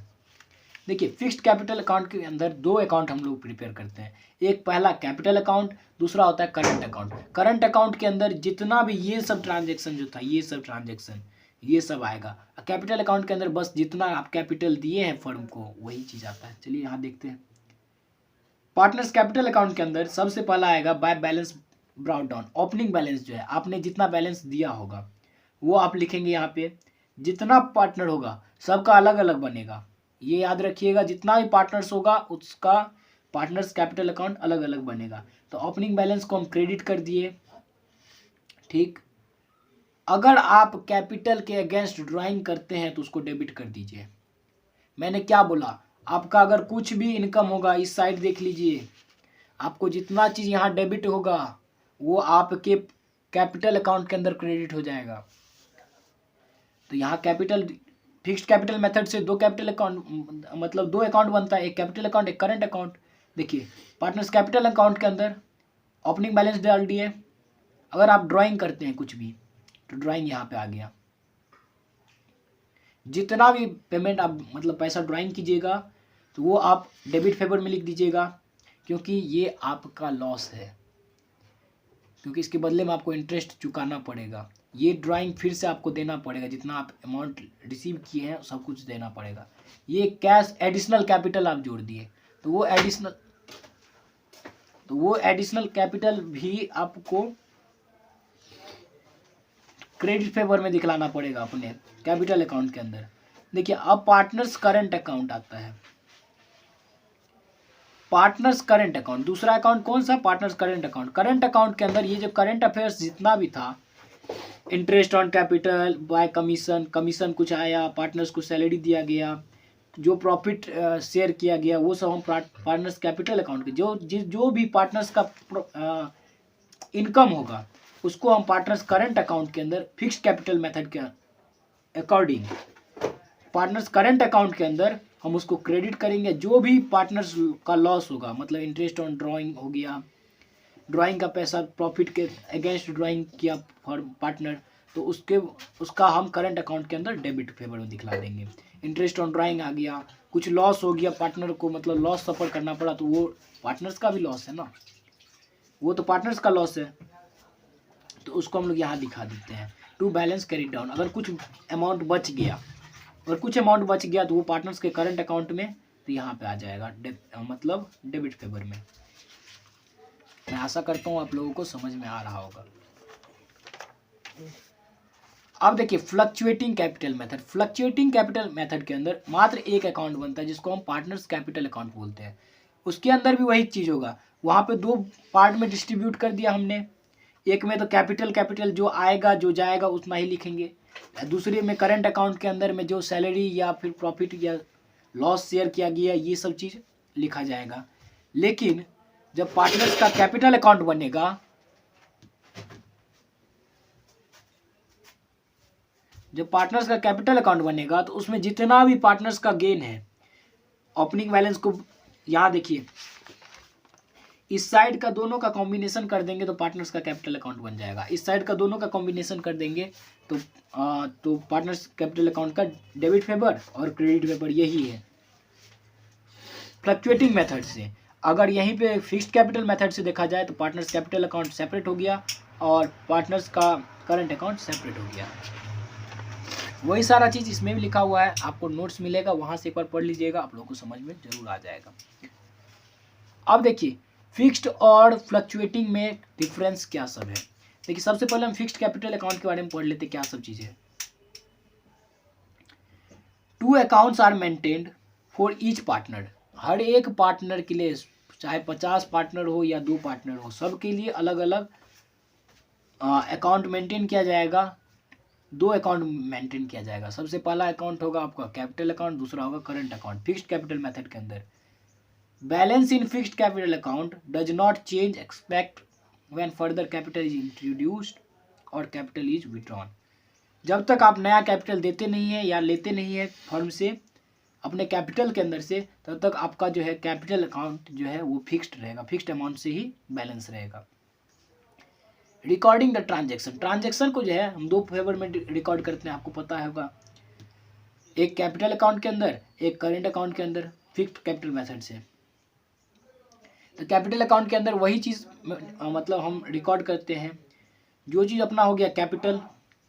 देखिए फिक्स्ड कैपिटल अकाउंट के अंदर 2 अकाउंट हम लोग प्रिपेयर करते हैं। एक पहला कैपिटल अकाउंट, दूसरा होता है करंट अकाउंट। करंट अकाउंट के अंदर जितना भी ये सब ट्रांजेक्शन जो था, ये सब ट्रांजेक्शन ये सब आएगा। कैपिटल अकाउंट के अंदर बस जितना आप कैपिटल दिए हैं फर्म को वही चीज़ आता है। चलिए यहाँ देखते हैं। पार्टनर्स कैपिटल अकाउंट के अंदर सबसे पहला आएगा by balance brought down. Opening balance जो है, आपने जितना बैलेंस दिया होगा वो आप लिखेंगे यहाँ पे। जितना पार्टनर होगा सबका अलग अलग बनेगा, ये याद रखिएगा। जितना भी पार्टनर्स होगा उसका पार्टनर्स कैपिटल अकाउंट अलग अलग बनेगा। तो ओपनिंग बैलेंस को हम क्रेडिट कर दिए, ठीक। अगर आप कैपिटल के अगेंस्ट ड्राइंग करते हैं तो उसको डेबिट कर दीजिए। मैंने क्या बोला, आपका अगर कुछ भी इनकम होगा, इस साइड देख लीजिए, आपको जितना चीज़ यहाँ डेबिट होगा वो आपके कैपिटल अकाउंट के अंदर क्रेडिट हो जाएगा। तो यहाँ कैपिटल, फिक्स्ड कैपिटल मेथड से 2 कैपिटल अकाउंट, मतलब 2 अकाउंट बनता है, एक कैपिटल अकाउंट एक करंट अकाउंट। देखिए पार्टनर्स कैपिटल अकाउंट के अंदर ओपनिंग बैलेंस डाल दिए। अगर आप ड्राइंग करते हैं कुछ भी तो ड्राइंग यहाँ पे आ गया। जितना भी पेमेंट आप मतलब पैसा ड्राइंग कीजिएगा तो वो आप डेबिट फेवर में लिख दीजिएगा, क्योंकि ये आपका लॉस है, क्योंकि इसके बदले में आपको इंटरेस्ट चुकाना पड़ेगा। ये ड्राइंग फिर से आपको देना पड़ेगा, जितना आप अमाउंट रिसीव किए हैं सब कुछ देना पड़ेगा। ये कैश एडिशनल कैपिटल आप जोड़ दिए तो वो एडिशनल कैपिटल भी आपको क्रेडिट फेवर में दिखलाना पड़ेगा अपने कैपिटल अकाउंट के अंदर। देखिए अब पार्टनर्स करंट अकाउंट आता है। पार्टनर्स करंट अकाउंट, दूसरा अकाउंट कौन सा, partners current account. Current account के अंदर ये जो करंट अफेयर्स जितना भी था, interest on capital by commission, commission कुछ आया, पार्टनर्स को सैलरी दिया गया, जो प्रॉफिट शेयर किया गया, वो सब हम पार्टनर्स कैपिटल अकाउंट के जो भी पार्टनर्स का इनकम होगा उसको हम पार्टनर्स करंट अकाउंट के अंदर फिक्स्ड कैपिटल मेथड के अकॉर्डिंग पार्टनर्स करंट अकाउंट के अंदर हम उसको क्रेडिट करेंगे। जो भी पार्टनर्स का लॉस होगा, मतलब इंटरेस्ट ऑन ड्राइंग हो गया, ड्राइंग का पैसा प्रॉफिट के अगेंस्ट ड्राइंग किया फॉर पार्टनर, तो उसका हम करंट अकाउंट के अंदर डेबिट फेवर में दिखला देंगे। इंटरेस्ट ऑन ड्राइंग आ गया, कुछ लॉस हो गया पार्टनर को, मतलब लॉस सफ़र करना पड़ा, तो वो पार्टनर्स का भी लॉस है ना, वो तो पार्टनर्स का लॉस है, तो उसको हम लोग यहाँ दिखा देते हैं। टू बैलेंस कैरी डाउन, अगर कुछ अमाउंट बच गया अगर कुछ अमाउंट बच गया तो वो पार्टनर्स के करंट अकाउंट में, तो यहाँ पे आ जाएगा मतलब डेबिट फेवर में। मैं आशा करता हूँ आप लोगों को समझ में आ रहा होगा। अब देखिए fluctuating capital method. Fluctuating capital method के अंदर मात्र एक अकाउंट बनता है जिसको हम पार्टनर्स कैपिटल अकाउंट बोलते हैं। उसके अंदर भी वही चीज़ होगा, वहाँ पे दो पार्ट में डिस्ट्रीब्यूट कर दिया हमने। एक में तो कैपिटल जो आएगा जो जाएगा उतना ही लिखेंगे, दूसरे में करंट अकाउंट के अंदर में जो सैलरी या फिर प्रॉफिट या लॉस शेयर किया गया ये सब चीज़ लिखा जाएगा। लेकिन जब पार्टनर्स का कैपिटल अकाउंट बनेगा, जब पार्टनर्स का कैपिटल अकाउंट बनेगा तो उसमें जितना भी पार्टनर्स का गेन है, ओपनिंग बैलेंस को यहाँ देखिए इस साइड का दोनों का कॉम्बिनेशन कर देंगे तो पार्टनर्स का कैपिटल अकाउंट बन जाएगा। इस साइड का दोनों का कॉम्बिनेशन कर देंगे तो पार्टनर्स कैपिटल अकाउंट का डेबिट फेवर और क्रेडिट फेवर यही है फ्लक्चुएटिंग मेथड से। अगर यहीं पे फिक्स्ड कैपिटल मेथड से देखा जाए तो पार्टनर्स कैपिटल अकाउंट सेपरेट हो गया और पार्टनर्स का करंट अकाउंट सेपरेट हो गया। वही सारा चीज़ इसमें भी लिखा हुआ है, आपको नोट्स मिलेगा, वहाँ से एक बार पढ़ लीजिएगा, आप लोगों को समझ में जरूर आ जाएगा। अब देखिए फिक्स्ड और फ्लक्चुएटिंग में डिफरेंस क्या सब है। देखिए सबसे पहले हम फिक्स्ड कैपिटल अकाउंट के बारे में पढ़ लेते क्या सब चीज़ें। 2 accounts are maintained for each partner. हर एक पार्टनर के लिए, चाहे 50 पार्टनर हो या 2 पार्टनर हो, सबके लिए अलग अलग अकाउंट मेंटेन किया जाएगा। 2 अकाउंट मेंटेन किया जाएगा। सबसे पहला अकाउंट होगा आपका कैपिटल अकाउंट, दूसरा होगा current account. Fixed capital method के अंदर balance in fixed capital account does not change expect when further capital is introduced और कैपिटल इज विड्रॉन। जब तक आप नया कैपिटल देते नहीं है या लेते नहीं है फर्म से अपने कैपिटल के अंदर से, तब तक आपका जो है कैपिटल अकाउंट जो है वो फिक्स्ड रहेगा, फिक्स्ड अमाउंट से ही बैलेंस रहेगा। Recording the transaction. ट्रांजेक्शन को जो है हम 2 फेवर में रिकॉर्ड करते हैं, आपको पता होगा, एक कैपिटल अकाउंट के अंदर, एक करेंट अकाउंट के अंदर, फिक्स्ड कैपिटल मेथड से। तो कैपिटल अकाउंट के अंदर वही चीज़ मतलब हम रिकॉर्ड करते हैं, जो चीज़ अपना हो गया कैपिटल,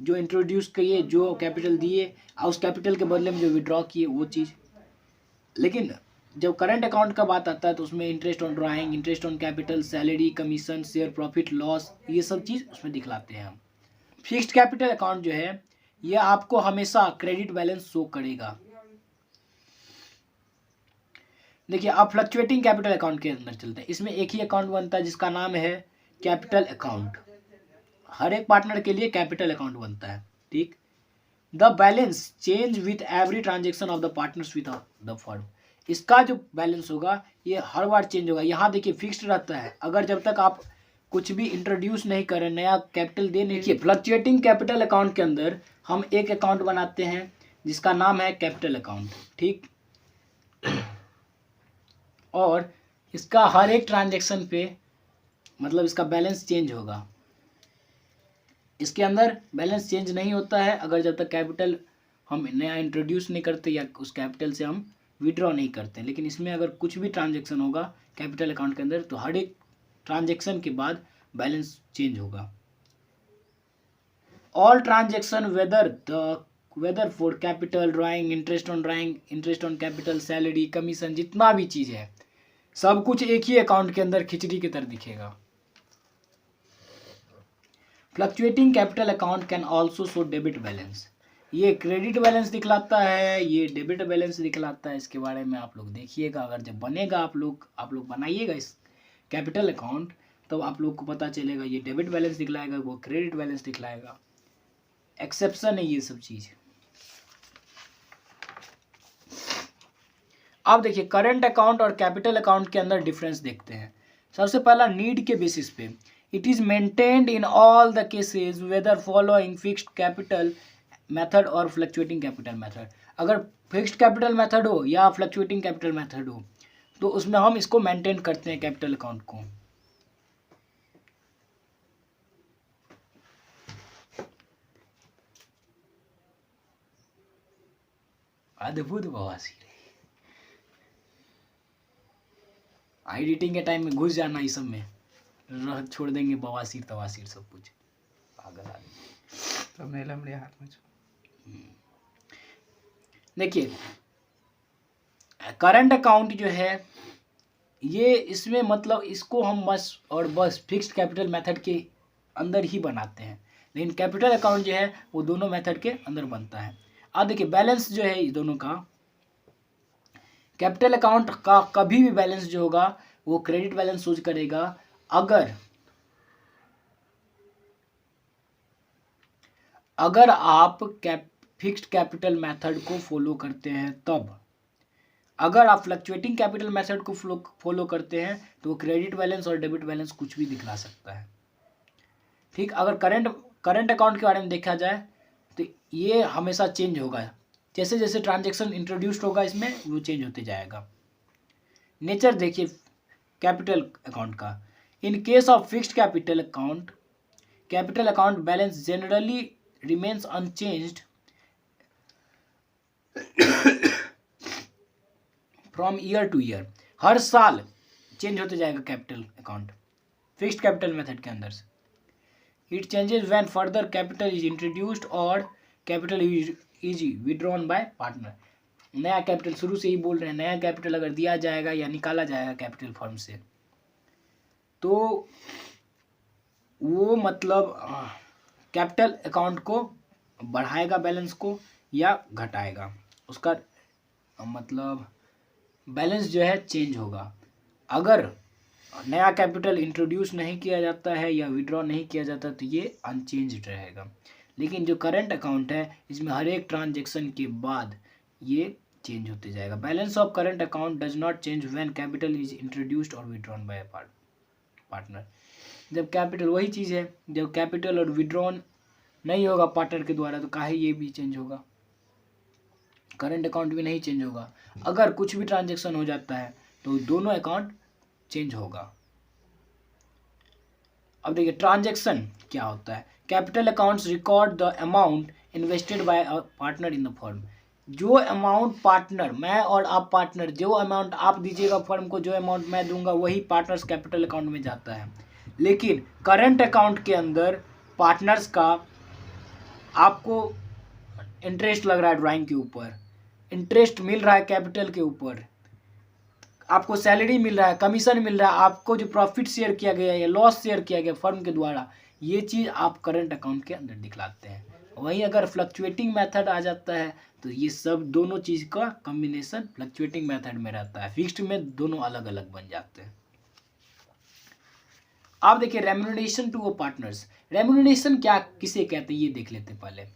जो इंट्रोड्यूस किए, जो कैपिटल दिए और उस कैपिटल के बदले में जो विड्रॉ किए वो चीज़। लेकिन जब करंट अकाउंट का बात आता है तो उसमें interest on drawing, interest on capital, salary, commission, share, profit, loss, ये सब चीज़ उसमें दिखलाते हैं हम। फिक्स्ड कैपिटल अकाउंट जो है ये आपको हमेशा क्रेडिट बैलेंस शो करेगा। देखिए आप फ्लक्चुएटिंग कैपिटल अकाउंट के अंदर चलते हैं। इसमें एक ही अकाउंट बनता है जिसका नाम है कैपिटल अकाउंट। हर एक पार्टनर के लिए कैपिटल अकाउंट बनता है, ठीक। The balance change with every transaction of the partners with the firm. इसका जो बैलेंस होगा ये हर बार चेंज होगा। यहाँ देखिए फिक्स्ड रहता है, अगर जब तक आप कुछ भी इंट्रोड्यूस नहीं करें, नया कैपिटल दे नहीं। देखिए फ्लक्चुएटिंग कैपिटल अकाउंट के अंदर हम एक अकाउंट बनाते हैं जिसका नाम है कैपिटल अकाउंट, ठीक। और इसका हर एक ट्रांजेक्शन पे मतलब इसका बैलेंस चेंज होगा। इसके अंदर बैलेंस चेंज नहीं होता है अगर जब तक कैपिटल हम नया इंट्रोड्यूस नहीं करते या उस कैपिटल से हम विड्रॉ नहीं करते। लेकिन इसमें अगर कुछ भी ट्रांजैक्शन होगा कैपिटल अकाउंट के अंदर तो हर एक ट्रांजैक्शन के बाद बैलेंस चेंज होगा। All transaction whether for capital, drawing, interest on capital, salary, commission, जितना भी चीज़ है सब कुछ एक ही अकाउंट के अंदर खिचड़ी की तरह दिखेगा। Fluctuating capital account can also show debit balance. ये क्रेडिट बैलेंस दिखलाता है, ये डेबिट बैलेंस दिखलाता है। इसके बारे में आप लोग देखिएगा, अगर जब बनेगा आप लोग बनाइएगा इस कैपिटल अकाउंट तो आप लोग को पता चलेगा ये डेबिट बैलेंस दिखलाएगा, वो क्रेडिट बैलेंस दिखलाएगा। एक्सेप्शन है ये सब चीज़। अब देखिए करंट अकाउंट और कैपिटल अकाउंट के अंदर डिफरेंस देखते हैं। सबसे पहला नीड के बेसिस पे, it is maintained in all the cases weather following fixed capital method और फ्लक्चुएटिंग कैपिटल मेथड। अगर फिक्स्ड कैपिटल मेथड हो या फ्लक्चुएटिंग कैपिटल मेथड हो तो उसमें हम इसको मेंटेन करते हैं कैपिटल अकाउंट को। अद्भुत बवासीर एडिटिंग के टाइम में घुस जाना इस सब में, रह छोड़ देंगे बवासीर तवासीर सब कुछ, पागल आदमी। तो मेला मेरे हाथ में देखिए करंट अकाउंट जो है ये इसमें मतलब इसको हम बस फिक्स्ड कैपिटल मेथड के अंदर ही बनाते हैं, लेकिन कैपिटल अकाउंट जो है वो दोनों मेथड के अंदर बनता है। अब देखिए बैलेंस जो है इस दोनों का, कैपिटल अकाउंट का कभी भी बैलेंस जो होगा वो क्रेडिट बैलेंस यूज करेगा अगर आप फिक्स्ड कैपिटल मेथड को फॉलो करते हैं तब। अगर आप फ्लक्चुएटिंग कैपिटल मेथड को फॉलो करते हैं तो क्रेडिट बैलेंस और डेबिट बैलेंस कुछ भी दिखला सकता है। ठीक, अगर करंट अकाउंट के बारे में देखा जाए तो ये हमेशा चेंज होगा, जैसे जैसे ट्रांजैक्शन इंट्रोड्यूस्ड होगा इसमें वो चेंज होते जाएगा। नेचर देखिए कैपिटल अकाउंट का, in case of fixed capital account balance generally remains unchanged from year to year. हर साल चेंज होते जाएगा capital account fixed capital method के अंदर से। It changes when further capital is introduced और capital is withdrawn by partner. नया कैपिटल, शुरू से ही बोल रहे हैं, नया कैपिटल अगर दिया जाएगा या निकाला जाएगा कैपिटल फर्म से तो वो मतलब कैपिटल अकाउंट को बढ़ाएगा बैलेंस को या घटाएगा, उसका मतलब बैलेंस जो है चेंज होगा। अगर नया कैपिटल इंट्रोड्यूस नहीं किया जाता है या विड्रॉ नहीं किया जाता तो ये अनचेंज्ड रहेगा। लेकिन जो करंट अकाउंट है इसमें हर एक ट्रांजैक्शन के बाद ये चेंज होते जाएगा। Balance of current account does not change when capital is introduced और विड्रॉन बाय पार्टनर। जब कैपिटल, वही चीज़ है, जब कैपिटल और विड्रॉन नहीं होगा पार्टनर के द्वारा तो काहे ये भी चेंज होगा, करंट अकाउंट भी नहीं चेंज होगा। अगर कुछ भी ट्रांजैक्शन हो जाता है तो दोनों अकाउंट चेंज होगा। अब देखिए ट्रांजैक्शन क्या होता है। Capital accounts record the amount invested bye a partner in the firm. जो अमाउंट पार्टनर, मैं और आप पार्टनर, जो अमाउंट आप दीजिएगा फर्म को, जो अमाउंट मैं दूंगा वही पार्टनर्स कैपिटल अकाउंट में जाता है। लेकिन करंट अकाउंट के अंदर पार्टनर्स का आपको इंटरेस्ट लग रहा है, ड्राइंग के ऊपर इंटरेस्ट मिल रहा है, कैपिटल के ऊपर आपको सैलरी मिल रहा है, कमीशन मिल रहा है, आपको जो प्रॉफिट शेयर किया गया या लॉस शेयर किया गया फर्म के द्वारा, ये चीज़ आप करंट अकाउंट के अंदर दिखलाते हैं। वहीं अगर फ्लक्चुएटिंग मेथड आ जाता है तो ये सब दोनों चीज़ का कॉम्बिनेशन फ्लक्चुएटिंग मेथड में रहता है, फिक्स्ड में दोनों अलग अलग बन जाते हैं। आप देखिए रेम्यूनरेशन टू पार्टनर्स। रेम्यूनरेशन क्या किसे कहते हैं ये देख लेते पहले।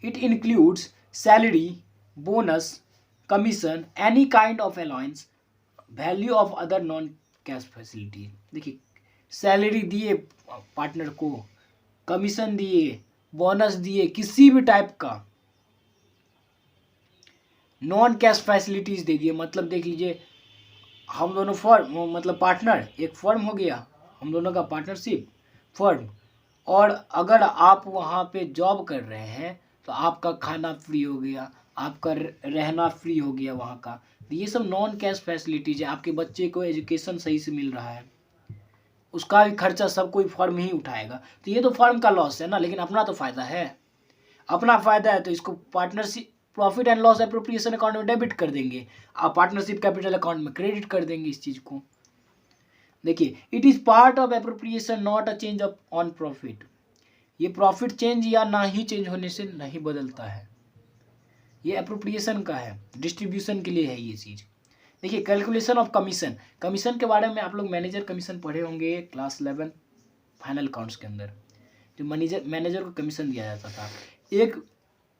It includes salary, bonus, commission, any kind of allowance, value of other non cash facility. देखिए सैलरी दिए पार्टनर को, कमीशन दिए, बोनस दिए, किसी भी टाइप का नॉन कैश फैसिलिटीज दे दिए। मतलब देख लीजिए हम दोनों फर्म, मतलब पार्टनर, एक फर्म हो गया, हम दोनों का पार्टनरशिप फर्म, और अगर आप वहाँ पे जॉब कर रहे हैं तो आपका खाना फ्री हो गया, आपका रहना फ्री हो गया वहाँ का। तो ये सब नॉन कैश फैसिलिटीज है। आपके बच्चे को एजुकेशन सही से मिल रहा है, उसका भी खर्चा सब कोई फर्म ही उठाएगा। तो ये तो फर्म का लॉस है ना, लेकिन अपना तो फायदा है। अपना फायदा है तो इसको partnership profit and loss appropriation account में डेबिट कर देंगे, आप पार्टनरशिप कैपिटल अकाउंट में क्रेडिट कर देंगे इस चीज़ को। देखिए it is part of appropriation not a change of on profit. ये प्रॉफिट चेंज या ना ही चेंज होने से नहीं बदलता है, ये एप्रोप्रिएशन का है, डिस्ट्रीब्यूशन के लिए है ये चीज़। देखिए कैलकुलेशन ऑफ कमीशन। कमीशन के बारे में आप लोग मैनेजर कमीशन पढ़े होंगे क्लास 11 फाइनल अकाउंट्स के अंदर, जो मैनेजर को कमीशन दिया जाता था। एक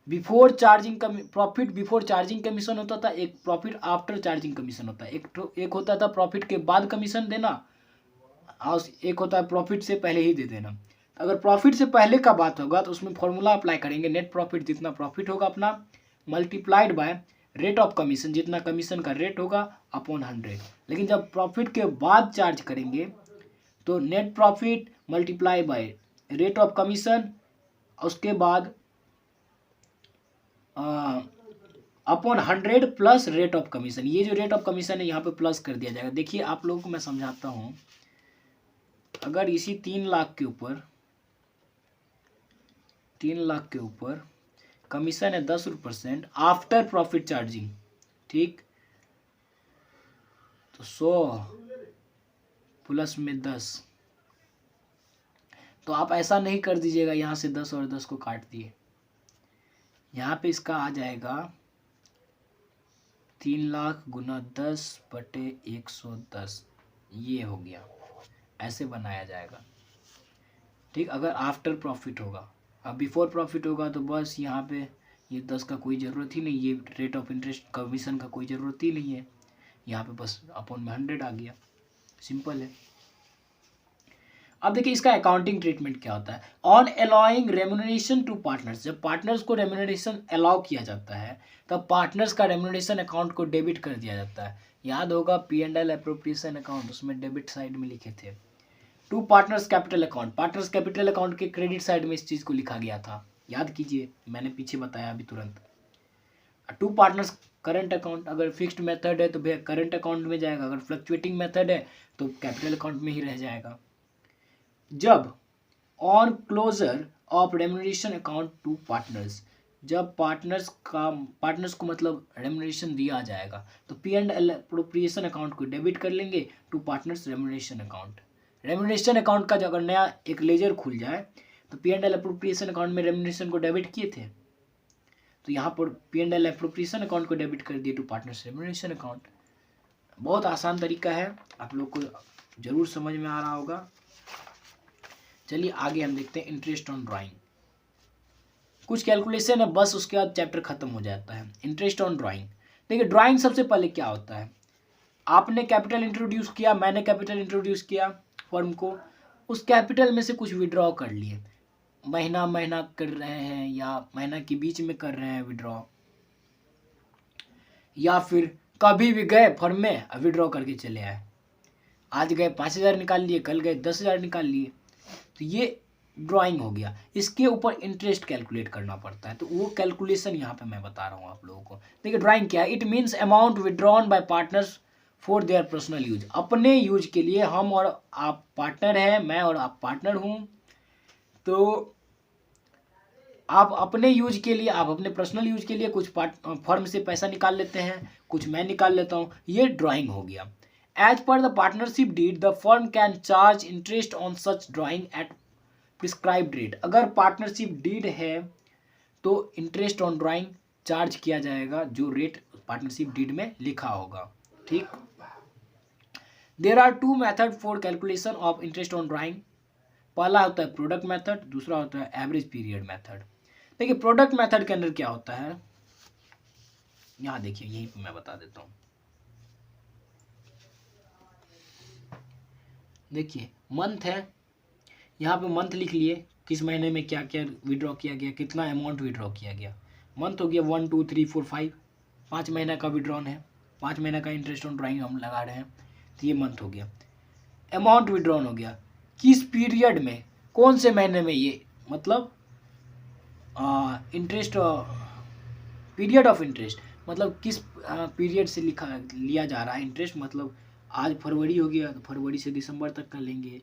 before charging profit before charging commission होता था, एक प्रॉफिट आफ्टर चार्जिंग कमीशन होता है। एक होता था प्रॉफिट के बाद कमीशन देना, और एक होता है प्रॉफिट से पहले ही दे देना। अगर प्रॉफिट से पहले का बात होगा तो उसमें फॉर्मूला अप्लाई करेंगे, नेट प्रॉफिट जितना प्रॉफिट होगा अपना multiplied by rate of commission, जितना कमीशन का रेट होगा अपॉन 100। लेकिन जब प्रॉफिट के बाद चार्ज करेंगे तो net profit multiply by rate of commission, उसके बाद upon 100 plus rate of commission. ये जो रेट ऑफ कमीशन है यहाँ पे प्लस कर दिया जाएगा। देखिए आप लोगों को मैं समझाता हूँ। अगर इसी 3 लाख के ऊपर कमीशन है 10% आफ्टर प्रॉफिट चार्जिंग, ठीक। तो 100 प्लस में 10, तो आप ऐसा नहीं कर दीजिएगा यहाँ से 10 और 10 को काट दिए, यहाँ पे इसका आ जाएगा 3 लाख गुना 10/110, ये हो गया, ऐसे बनाया जाएगा, ठीक। अगर आफ्टर प्रॉफिट होगा, अब बिफोर प्रॉफिट होगा तो बस यहाँ पे ये 10 का कोई ज़रूरत ही नहीं, ये रेट ऑफ इंटरेस्ट कमीशन का कोई ज़रूरत ही नहीं है, यहाँ पे बस अपॉन में 100 आ गया, सिंपल है। अब देखिए इसका अकाउंटिंग ट्रीटमेंट क्या होता है। On allowing remuneration to partners, जब पार्टनर्स को रेम्यूनरेशन अलाउ किया जाता है तब पार्टनर्स का रेम्यूनरेशन अकाउंट को डेबिट कर दिया जाता है। याद होगा P&L एप्रोप्रिएशन अकाउंट, उसमें डेबिट साइड में लिखे थे। To partners capital account, partners capital account के क्रेडिट साइड में इस चीज़ को लिखा गया था, याद कीजिए, मैंने पीछे बताया अभी तुरंत। टू पार्टनर्स करंट अकाउंट, अगर फिक्स्ड मेथड है तो भैया करंट अकाउंट में जाएगा, अगर फ्लक्चुएटिंग मेथड है तो कैपिटल अकाउंट में ही रह जाएगा। जब on closure of remuneration account to partners, जब पार्टनर्स को मतलब रेम्यूनरेशन दिया जाएगा तो P&L एप्रोप्रिएशन अकाउंट को डेबिट कर लेंगे to partners remuneration account. Remuneration account का जो अगर नया एक लेजर खुल जाए तो P&L एप्रोप्रिएशन अकाउंट में रेम्यूनरेशन को डेबिट किए थे, तो यहाँ पर P&L एप्रोप्रिएशन अकाउंट को डेबिट कर दिए टू पार्टनर्स रेम्यूनरेशन अकाउंट। बहुत आसान तरीका है, आप लोग को जरूर समझ में आ रहा होगा। चलिए आगे हम देखते हैं इंटरेस्ट ऑन ड्राइंग। कुछ कैलकुलेशन है बस, उसके बाद चैप्टर खत्म हो जाता है। इंटरेस्ट ऑन ड्राइंग, देखिए ड्राइंग सबसे पहले क्या होता है, आपने कैपिटल इंट्रोड्यूस किया, मैंने कैपिटल इंट्रोड्यूस किया फर्म को, उस कैपिटल में से कुछ विड्रॉ कर लिए, महीना महीना कर रहे हैं या महीना के बीच में कर रहे हैं विड्रॉ, या फिर कभी भी गए फर्म में विड्रॉ करके चले आए, आज गए 5,000 निकाल लिए, कल गए 10,000 निकाल लिए, तो ये ड्राइंग हो गया। इसके ऊपर इंटरेस्ट कैलकुलेट करना पड़ता है, तो वो कैलकुलेशन यहाँ पे मैं बता रहा हूँ आप लोगों को। देखिए ड्राइंग क्या है, it means amount withdrawn bye partners for their personal use, अपने यूज के लिए। हम और आप पार्टनर हैं, मैं और आप पार्टनर हूँ, तो आप अपने यूज के लिए, आप अपने पर्सनल यूज के लिए कुछ फर्म से पैसा निकाल लेते हैं, कुछ मैं निकाल लेता हूँ, ये ड्राइंग हो गया। As per the partnership deed, the firm can charge interest on such drawing at prescribed rate. अगर पार्टनरशिप डीड है तो इंटरेस्ट ऑन ड्राइंग चार्ज किया जाएगा जो रेट पार्टनरशिप डीड में लिखा होगा, ठीक। There are two methods for calculation of interest on drawing. पहला होता है प्रोडक्ट मेथड, दूसरा होता है एवरेज पीरियड मेथड। देखिए प्रोडक्ट मेथड के अंदर क्या होता है, यहाँ देखिए, यहीं पर मैं बता देता हूँ। देखिए मंथ है, यहाँ पे मंथ लिख लिए, किस महीने में क्या क्या विड्रॉ किया गया, कितना अमाउंट विड्रॉ किया गया। मंथ हो गया 1 2 3 4 5, 5 महीना का विड्रॉन है, 5 महीना का इंटरेस्ट ऑन ड्राइंग हम लगा रहे हैं, तो ये मंथ हो गया। अमाउंट विड्रॉन हो गया, किस पीरियड में, कौन से महीने में, ये मतलब इंटरेस्ट, पीरियड ऑफ इंटरेस्ट, मतलब किस पीरियड से लिया जा रहा है इंटरेस्ट, मतलब आज फरवरी हो गया तो फरवरी से दिसंबर तक का लेंगे,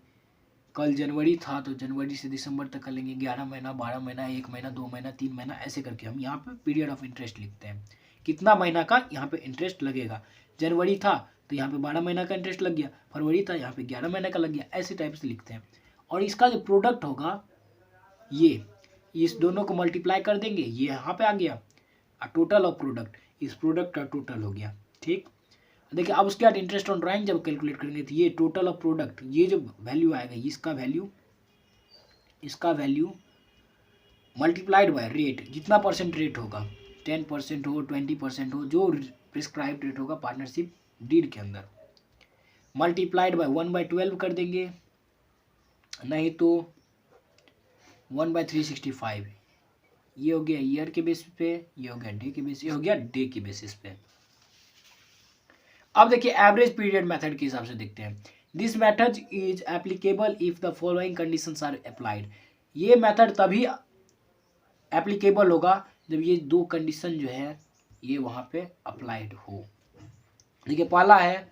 कल जनवरी था तो जनवरी से दिसंबर तक का लेंगे, 11 महीना 12 महीना 1 महीना 2 महीना 3 महीना, ऐसे करके हम यहाँ पे पीरियड ऑफ इंटरेस्ट लिखते हैं, कितना महीना का यहाँ पे इंटरेस्ट लगेगा। जनवरी था तो यहाँ पे 12 महीना का इंटरेस्ट लग गया, फरवरी था यहाँ पे 11 महीने का लग गया, ऐसे टाइप से लिखते हैं। और इसका जो प्रोडक्ट होगा, ये इस दोनों को मल्टीप्लाई कर देंगे, ये यहाँ पे आ गया, टोटल ऑफ प्रोडक्ट, इस प्रोडक्ट का टोटल हो गया, ठीक। देखिए अब उसके बाद इंटरेस्ट ऑन ड्राइंग जब कैलकुलेट करेंगे तो ये टोटल ऑफ प्रोडक्ट, ये जो वैल्यू आएगा, इसका वैल्यू मल्टीप्लाइड बाय रेट, जितना परसेंट रेट होगा, 10% हो 20% हो, जो प्रिस्क्राइब्ड रेट होगा पार्टनरशिप डीड के अंदर, मल्टीप्लाइड बाय 1/12 कर देंगे, नहीं तो 1/365। ये हो गया ईयर के बेसिस पे, ये हो गया डे के बेसिस, ये हो गया डे के बेसिस पे। अब देखिए एवरेज पीरियड मेथड के हिसाब से देखते हैं। This method is applicable if the following conditions are applied. ये मेथड तभी एप्लीकेबल होगा जब ये दो कंडीशन जो है ये वहाँ पे अप्लाइड हो। देखिए पहला है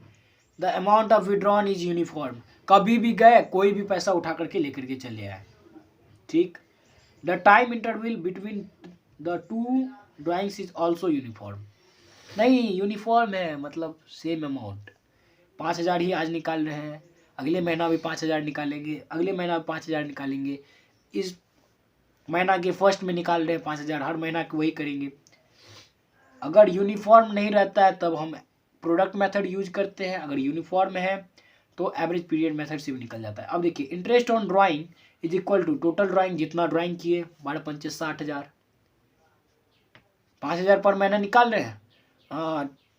the amount of withdrawn is uniform, कभी भी गए कोई भी पैसा उठा करके लेकर के चले आए, ठीक। The time interval between the two drawings is also uniform. नहीं, यूनिफॉर्म है मतलब सेम अमाउंट। 5,000 ही आज निकाल रहे हैं, अगले महीना भी 5,000 निकालेंगे, अगले महीना भी 5,000 निकालेंगे, इस महीना के फर्स्ट में निकाल रहे हैं 5,000, हर महीना के वही करेंगे। अगर यूनिफॉर्म नहीं रहता है तब हम प्रोडक्ट मेथड यूज करते हैं, अगर यूनिफॉर्म है तो एवरेज पीरियड मेथड से भी निकल जाता है। अब देखिए, interest on drawing is equal to total drawing, जितना ड्राइंग किए 12×5 = 60,000, 5,000 पर महीना निकाल रहे हैं,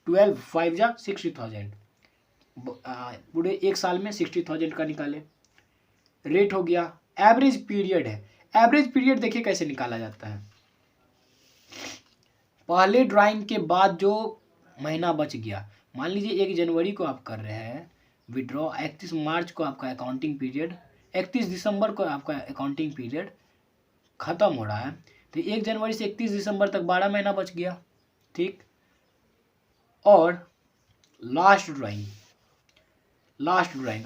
12×5 = 60,000, पूरे एक साल में 60,000 का निकाले। रेट हो गया। एवरेज पीरियड है, एवरेज पीरियड देखिए कैसे निकाला जाता है। पहले ड्राइंग के बाद जो महीना बच गया, मान लीजिए 1 जनवरी को आप कर रहे हैं विड्रॉ, 31 मार्च को आपका अकाउंटिंग पीरियड, 31 दिसंबर को आपका अकाउंटिंग पीरियड खत्म हो रहा है, तो 1 जनवरी से 31 दिसंबर तक 12 महीना बच गया, ठीक। और लास्ट ड्राइंग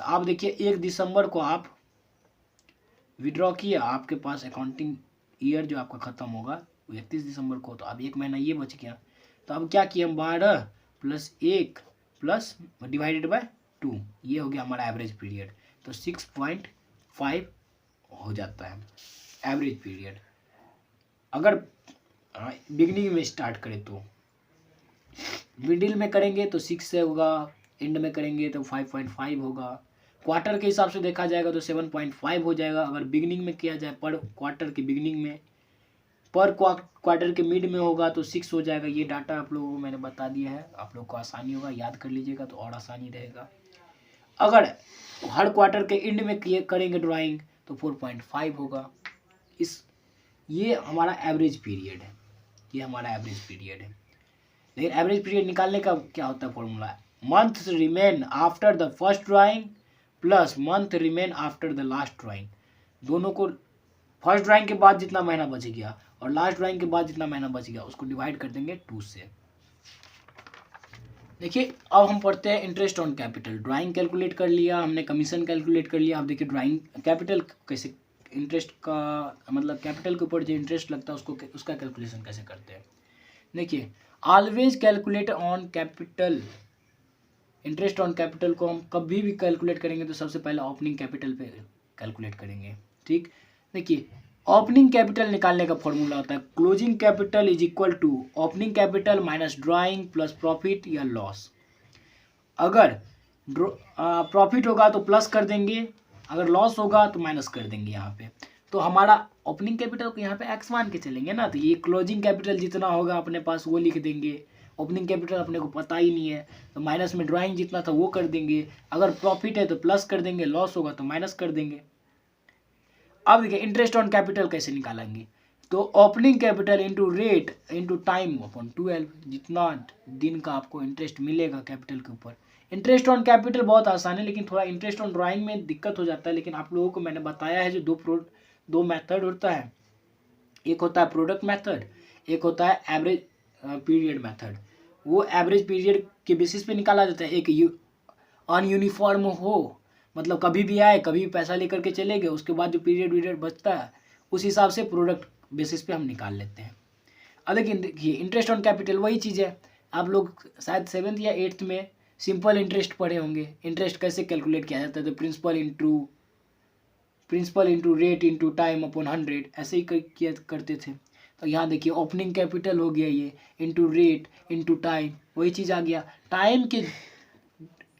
आप देखिए 1 दिसंबर को आप विड्रॉ किया, आपके पास अकाउंटिंग ईयर जो आपका ख़त्म होगा वो 31 दिसंबर को, तो अब 1 महीना ये बच गया। तो अब क्या किया हम, 12 + 1 + /2, ये हो गया हमारा एवरेज पीरियड। तो 6.5 हो जाता है एवरेज पीरियड। अगर बिगनिंग में स्टार्ट करें तो, मिडिल में करेंगे तो 6 से होगा, एंड में करेंगे तो 5.5 होगा, क्वार्टर के हिसाब से देखा जाएगा तो 7.5 हो जाएगा। अगर बिगनिंग में किया जाए, पर क्वार्टर के बिगनिंग में, पर क्वार्टर के मिड में होगा तो 6 हो जाएगा। ये डाटा आप लोगों को मैंने बता दिया है, आप लोग को आसानी होगा, याद कर लीजिएगा तो और आसानी रहेगा। अगर हर क्वार्टर के एंड में करेंगे ड्राइंग तो 4.5 होगा। ये हमारा एवरेज पीरियड है, ये हमारा एवरेज पीरियड है। लेकिन एवरेज पीरियड निकालने का क्या होता है formula, month remain after the first drawing plus month remain after the last drawing, दोनों को फर्स्ट ड्राइंग के बाद जितना महीना बच गया और लास्ट ड्राइंग के बाद जितना महीना बच गया उसको डिवाइड कर देंगे 2 से। देखिए, अब हम पढ़ते हैं interest on capital. Drawing calculate कर लिया हमने, कमीशन कैलकुलेट कर लिया। अब देखिए ड्राइंग कैपिटल कैसे, इंटरेस्ट का मतलब कैपिटल के ऊपर जो इंटरेस्ट लगता है उसका कैलकुलेशन कैसे करते हैं। देखिए, always calculate on capital, interest on capital को हम कभी भी कैलकुलेट करेंगे तो सबसे पहले ओपनिंग कैपिटल पे कैलकुलेट करेंगे, ठीक। देखिए, ओपनिंग कैपिटल निकालने का फॉर्मूला होता है closing capital is equal to opening capital minus drawing plus profit या लॉस। अगर प्रॉफिट होगा तो प्लस कर देंगे, अगर लॉस होगा तो माइनस कर देंगे यहाँ पे। तो हमारा ओपनिंग कैपिटल को यहाँ पे एक्स मान के चलेंगे ना, तो ये क्लोजिंग कैपिटल जितना होगा अपने पास वो लिख देंगे। ओपनिंग कैपिटल अपने को पता ही नहीं है तो माइनस में ड्राइंग जितना था वो कर देंगे, अगर प्रॉफिट है तो प्लस कर देंगे, लॉस होगा तो माइनस कर देंगे। अब देखिए इंटरेस्ट ऑन कैपिटल कैसे निकालेंगे, तो opening capital into rate into time upon 12, जितना दिन का आपको इंटरेस्ट मिलेगा कैपिटल के ऊपर। इंटरेस्ट ऑन कैपिटल बहुत आसान है, लेकिन थोड़ा इंटरेस्ट ऑन ड्राइंग में दिक्कत हो जाता है। लेकिन आप लोगों को मैंने बताया है जो दो मेथड होता है, एक होता है प्रोडक्ट मेथड, एक होता है एवरेज पीरियड मेथड। वो एवरेज पीरियड के बेसिस पे निकाला जाता है। एक अनयूनिफॉर्म हो, मतलब कभी भी आए कभी भी पैसा लेकर के चले गए, उसके बाद जो पीरियड बचता है उस हिसाब से प्रोडक्ट बेसिस पे हम निकाल लेते हैं। अब लेकिन देखिए इंटरेस्ट ऑन कैपिटल वही चीज़ है, आप लोग शायद 7th या 8th में सिंपल इंटरेस्ट पढ़े होंगे। इंटरेस्ट कैसे कैलकुलेट किया जाता है, तो principal into rate into time upon 100, ऐसे ही किया करते थे। तो यहाँ देखिए ओपनिंग कैपिटल हो गया ये, इंटू रेट इंटू टाइम, वही चीज़ आ गया। टाइम के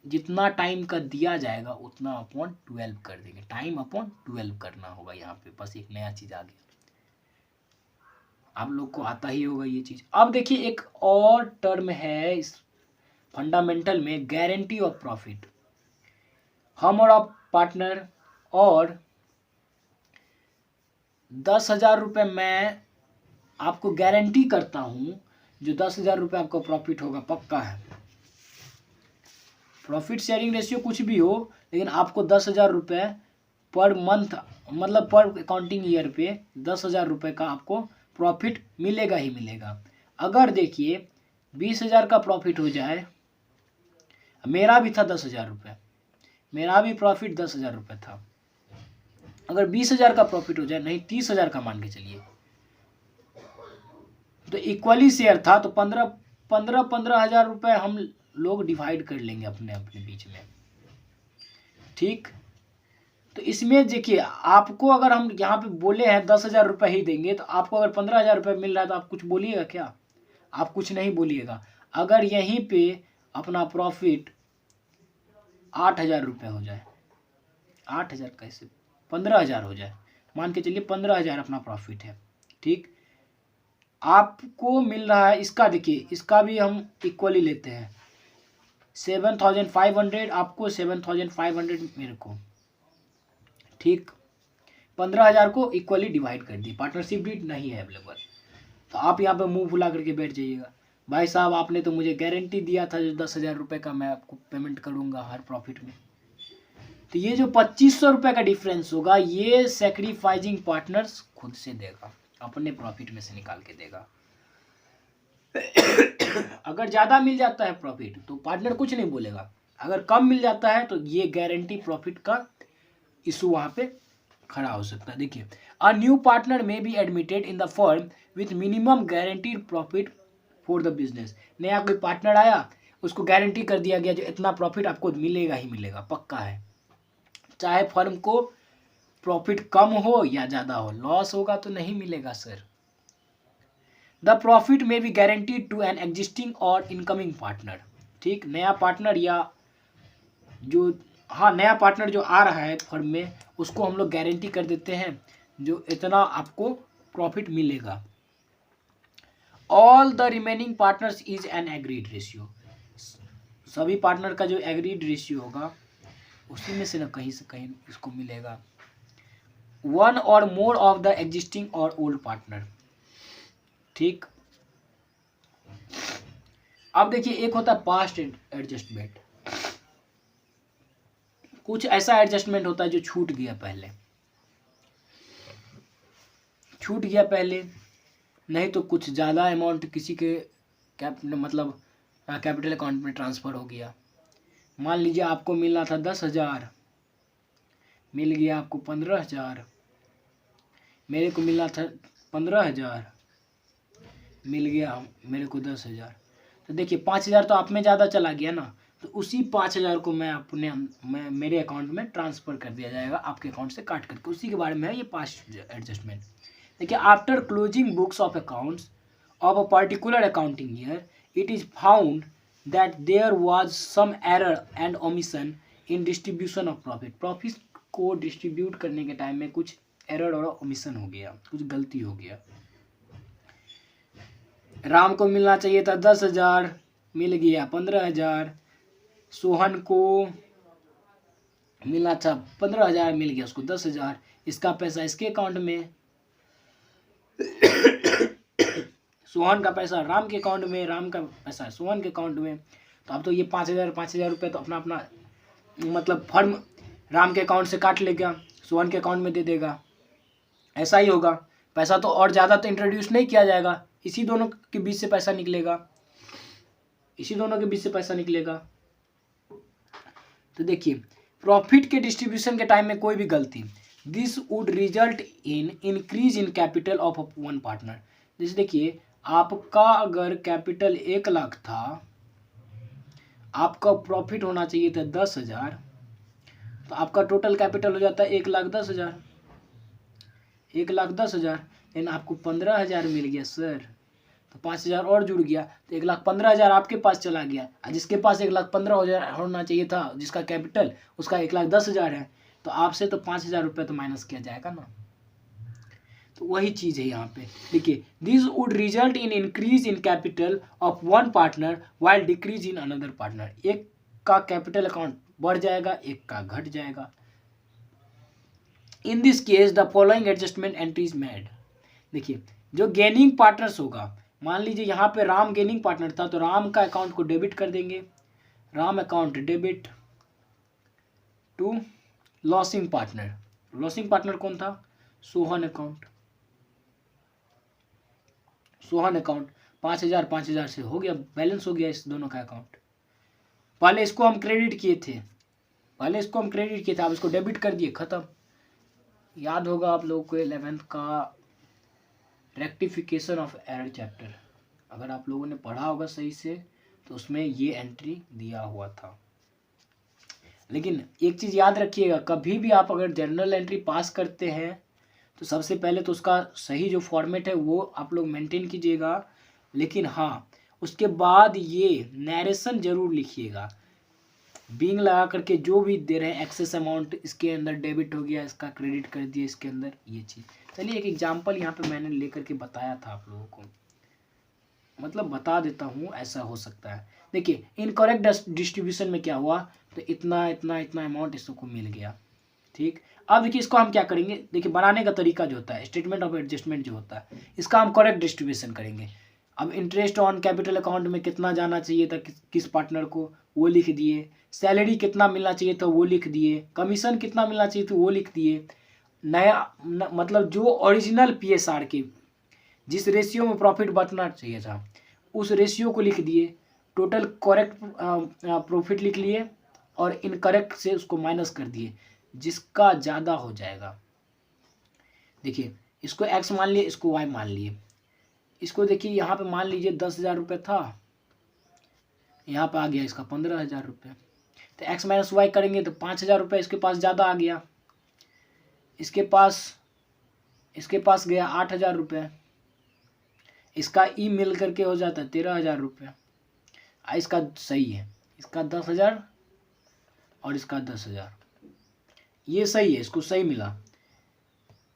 जितना टाइम का दिया जाएगा उतना अपॉन 12 कर देंगे, टाइम अपॉन 12 करना होगा यहाँ पे। बस एक नया चीज़ आ गया, आप लोग को आता ही होगा ये चीज़। अब देखिए एक और टर्म है इस फंडामेंटल में, गारंटी ऑफ प्रॉफिट। हम और आप पार्टनर, और 10,000 रुपये मैं आपको गारंटी करता हूँ, जो 10,000 रुपये आपका प्रॉफिट होगा पक्का है। प्रॉफिट शेयरिंग रेशियो कुछ भी हो, लेकिन आपको 10,000 रुपये पर मंथ, मतलब पर अकाउंटिंग ईयर पे 10,000 रुपये का आपको प्रॉफिट मिलेगा ही मिलेगा। अगर देखिए 20,000 का प्रॉफिट हो जाए, मेरा भी था 10,000 रुपये, मेरा भी प्रॉफिट 10,000 रुपये था। अगर 20,000 का प्रॉफिट हो जाए, नहीं 30,000 का मान के चलिए, तो इक्वली शेयर था, तो 15,000 रुपये हम लोग डिवाइड कर लेंगे अपने अपने बीच में। ठीक, तो इसमें देखिए आपको अगर हम यहाँ पे बोले हैं 10,000 रुपये ही देंगे, तो आपको अगर 15,000 रुपये मिल रहा है तो आप कुछ बोलिएगा क्या? आप कुछ नहीं बोलिएगा। अगर यहीं पे अपना प्रॉफिट 8,000 रुपये हो जाए, 8,000 कैसे, 15,000 हो जाए, मान के चलिए 15,000 अपना प्रॉफिट है। ठीक, आपको मिल रहा है, इसका देखिए, इसका भी हम इक्वली लेते हैं, 7,500 आपको, 7,500 मेरे को। ठीक, 15,000 को इक्वली डिवाइड कर दिए, पार्टनरशिप डीड नहीं है अवेलेबल। तो आप यहाँ पे मुंह फुला करके बैठ जाइएगा, भाई साहब आपने तो मुझे गारंटी दिया था जो 10,000 रुपये का मैं आपको पेमेंट करूँगा हर प्रॉफिट में। तो ये जो 2,500 रुपये का डिफरेंस होगा, ये सैक्रिफाइसिंग पार्टनर्स खुद से देगा, अपने प्रॉफिट में से निकाल के देगा। अगर ज़्यादा मिल जाता है प्रॉफिट तो पार्टनर कुछ नहीं बोलेगा, अगर कम मिल जाता है तो ये गारंटी प्रॉफिट का इशू वहाँ पे खड़ा हो सकता है। देखिए, अ न्यू पार्टनर में be admitted in the firm with minimum guaranteed profit for the business. नया कोई पार्टनर आया, उसको गारंटी कर दिया गया जो इतना प्रॉफिट आपको मिलेगा ही मिलेगा, पक्का है, चाहे फर्म को प्रॉफिट कम हो या ज़्यादा हो, लॉस होगा तो नहीं मिलेगा सर। द प्रॉफिट में be guaranteed to an existing और इनकमिंग पार्टनर। ठीक, नया पार्टनर या जो, हाँ, नया पार्टनर जो आ रहा है फर्म में, उसको हम लोग गारंटी कर देते हैं जो इतना आपको प्रॉफिट मिलेगा। All the remaining partners is an agreed ratio. सभी पार्टनर का जो एग्रीड रेशियो होगा उसी में से कहीं इसको मिलेगा। वन और मोर ऑफ द एग्जिस्टिंग और ओल्ड पार्टनर। ठीक, अब देखिए, एक होता है पास्ट एडजस्टमेंट, कुछ ऐसा एडजस्टमेंट होता है जो छूट गया पहले, नहीं तो कुछ ज़्यादा अमाउंट किसी के कैपिटल अकाउंट में ट्रांसफ़र हो गया। मान लीजिए आपको मिलना था 10,000, मिल गया आपको 15,000, मेरे को मिलना था 15,000, मिल गया मेरे को 10,000। तो देखिए 5,000 तो आप में ज़्यादा चला गया ना, तो उसी 5,000 को मैं मेरे अकाउंट में ट्रांसफ़र कर दिया जाएगा, आपके अकाउंट से काट करके। उसी के बारे में है ये पास्ट एडजस्टमेंट। देखिए, after closing books of accounts of a particular accounting year, it is found that there was some error and omission in distribution of profit को डिस्ट्रीब्यूट करने के टाइम में कुछ एरर और ओमिशन हो गया, कुछ गलती हो गया। राम को मिलना चाहिए था 10,000, मिल गया 15,000। सोहन को मिलना था 15,000, मिल गया उसको 10,000। इसका पैसा इसके अकाउंट में, सोहन का पैसा राम के अकाउंट में, राम का पैसा सोहन के अकाउंट में। तो अब तो ये 5,000 रुपये तो अपना अपना मतलब फर्म राम के अकाउंट से काट लेगा, सोहन के अकाउंट में दे देगा, ऐसा ही होगा। पैसा तो और ज़्यादा तो इंट्रोड्यूस नहीं किया जाएगा, इसी दोनों के बीच से पैसा निकलेगा, तो देखिए, प्रॉफिट के डिस्ट्रीब्यूशन के टाइम में कोई भी गलती, this would result in increase in capital of one partner. जैसे देखिए, आपका अगर कैपिटल 1,00,000 था, आपका प्रॉफिट होना चाहिए था 10,000, तो आपका टोटल कैपिटल हो जाता है 1,10,000, 1,10,000। लेकिन आपको 15,000 मिल गया सर, तो 5,000 और जुड़ गया, तो 1,15,000 आपके पास चला गया। जिसके पास 1,15,000 होना चाहिए था, जिसका कैपिटल, उसका 1,10,000 है, तो आपसे तो 5,000 रुपये तो माइनस किया जाएगा ना। तो वही चीज़ है यहाँ पे। देखिए, this would result in increase in capital of one partner while decrease in another partner. एक का कैपिटल अकाउंट बढ़ जाएगा, एक का घट जाएगा। In this case the following adjustment entries made. देखिए, जो गेनिंग पार्टनर्स होगा, मान लीजिए यहाँ पे राम गेनिंग पार्टनर था, तो राम का अकाउंट को डेबिट कर देंगे, Ram account debit to losing partner. Losing partner कौन था? सोहन अकाउंट। 5,000 से हो गया, बैलेंस हो गया इस दोनों का अकाउंट। पहले इसको हम क्रेडिट किए थे, अब इसको डेबिट कर दिए, खत्म। याद होगा आप लोगों को 11th का रेक्टिफिकेशन ऑफ एरर चैप्टर, अगर आप लोगों ने पढ़ा होगा सही से तो उसमें ये एंट्री दिया हुआ था। लेकिन एक चीज़ याद रखिएगा, कभी भी आप अगर जर्नल एंट्री पास करते हैं तो सबसे पहले तो उसका सही जो फॉर्मेट है वो आप लोग मेंटेन कीजिएगा। लेकिन हाँ, उसके बाद ये नरेशन जरूर लिखिएगा, बिंग लगा करके जो भी दे रहे हैं एक्सेस अमाउंट इसके अंदर डेबिट हो गया, इसका क्रेडिट कर दिया इसके अंदर, ये चीज़। चलिए एक एग्जांपल यहाँ पे मैंने लेकर के बताया था आप लोगों को, मतलब बता देता हूँ, ऐसा हो सकता है। देखिए इनकरेक्ट डिस्ट्रीब्यूशन में क्या हुआ, तो इतना इतना इतना अमाउंट इसको मिल गया, ठीक। अब देखिए इसको हम क्या करेंगे, देखिए बनाने का तरीका जो होता है स्टेटमेंट ऑफ एडजस्टमेंट जो होता है, इसका हम करेक्ट डिस्ट्रीब्यूशन करेंगे। अब इंटरेस्ट ऑन कैपिटल अकाउंट में कितना जाना चाहिए था किस पार्टनर को, वो लिख दिए। सैलरी कितना मिलना चाहिए था वो लिख दिए। कमीशन कितना मिलना चाहिए था वो लिख दिए। मतलब जो ओरिजिनल पीएसआर के जिस रेशियो में प्रॉफिट बचना चाहिए था उस रेशियो को लिख दिए। टोटल करेक्ट प्रॉफिट लिख लिए और इनकरेक्ट से उसको माइनस कर दिए, जिसका ज़्यादा हो जाएगा। देखिए इसको x मान लिए, इसको y मान लिए। इसको देखिए यहाँ पे मान लीजिए 10,000 रुपये था, यहाँ पे आ गया इसका 15,000 रुपये। तो x माइनस वाई करेंगे तो 5,000 रुपये इसके पास ज़्यादा आ गया। इसके पास गया 8,000 रुपये। इसका ई मिल करके हो जाता है 13,000 रुपये। इसका सही है, इसका 10,000 और इसका 10,000, ये सही है, इसको सही मिला।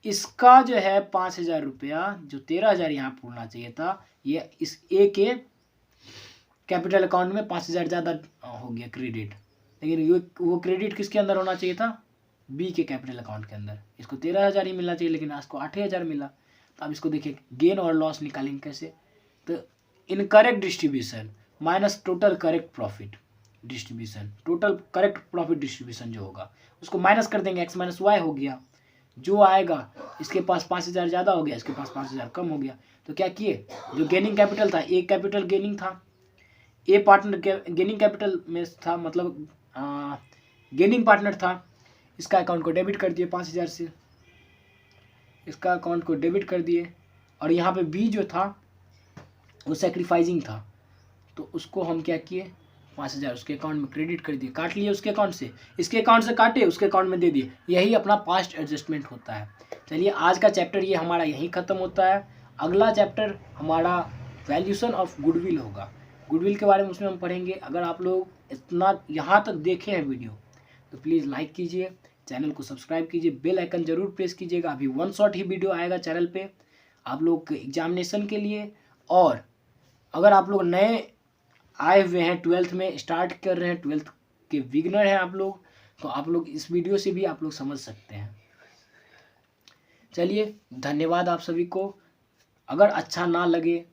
इसका जो है 5,000 रुपया, जो 13,000 यहाँ पूरना चाहिए था, ये इस ए के कैपिटल अकाउंट में 5,000 ज़्यादा हो गया क्रेडिट। लेकिन वो क्रेडिट किसके अंदर होना चाहिए था, बी के कैपिटल अकाउंट के अंदर। इसको 13,000 ही मिलना चाहिए, लेकिन इसको 8,000 मिला। तो अब इसको देखिए गेन और लॉस निकालेंगे कैसे, तो incorrect distribution minus total correct profit distribution, total correct profit distribution जो होगा उसको माइनस कर देंगे, एक्स माइनस वाई हो गया। जो आएगा, इसके पास 5,000 ज़्यादा हो गया, इसके पास 5,000 कम हो गया। तो क्या किए, जो गेनिंग कैपिटल था, ए कैपिटल गेनिंग था, ए पार्टनर गेनिंग कैपिटल में था, मतलब गेनिंग पार्टनर था, इसका अकाउंट को डेबिट कर दिए 5,000 से, इसका अकाउंट को डेबिट कर दिए। और यहाँ पे बी जो था वो सेक्रीफाइजिंग था, तो उसको हम क्या किए, 5,000 उसके अकाउंट में क्रेडिट कर दिए, काट लिए उसके अकाउंट से, इसके अकाउंट से काटे उसके अकाउंट में दे दिए। यही अपना पास्ट एडजस्टमेंट होता है। चलिए आज का चैप्टर ये हमारा यहीं ख़त्म होता है। अगला चैप्टर हमारा वैल्यूशन ऑफ गुडविल होगा। गुडविल के बारे में उसमें हम पढ़ेंगे। अगर आप लोग इतना यहाँ तक देखे हैं वीडियो तो प्लीज़ लाइक कीजिए, चैनल को सब्सक्राइब कीजिए, बेल आइकन जरूर प्रेस कीजिएगा। अभी 1 शॉट ही वीडियो आएगा चैनल पे आप लोग के एग्जामिनेशन के लिए। और अगर आप लोग नए आए हुए हैं, 12th में स्टार्ट कर रहे हैं, 12th के बिगिनर हैं आप लोग, तो आप लोग इस वीडियो से भी आप लोग समझ सकते हैं। चलिए धन्यवाद आप सभी को। अगर अच्छा ना लगे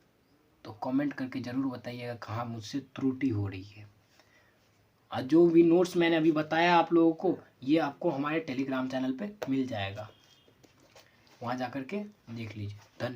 तो कमेंट करके ज़रूर बताइएगा कहाँ मुझसे त्रुटि हो रही है। और जो भी नोट्स मैंने अभी बताया आप लोगों को, ये आपको हमारे टेलीग्राम चैनल पे मिल जाएगा, वहाँ जा कर के देख लीजिए। धन्यवाद।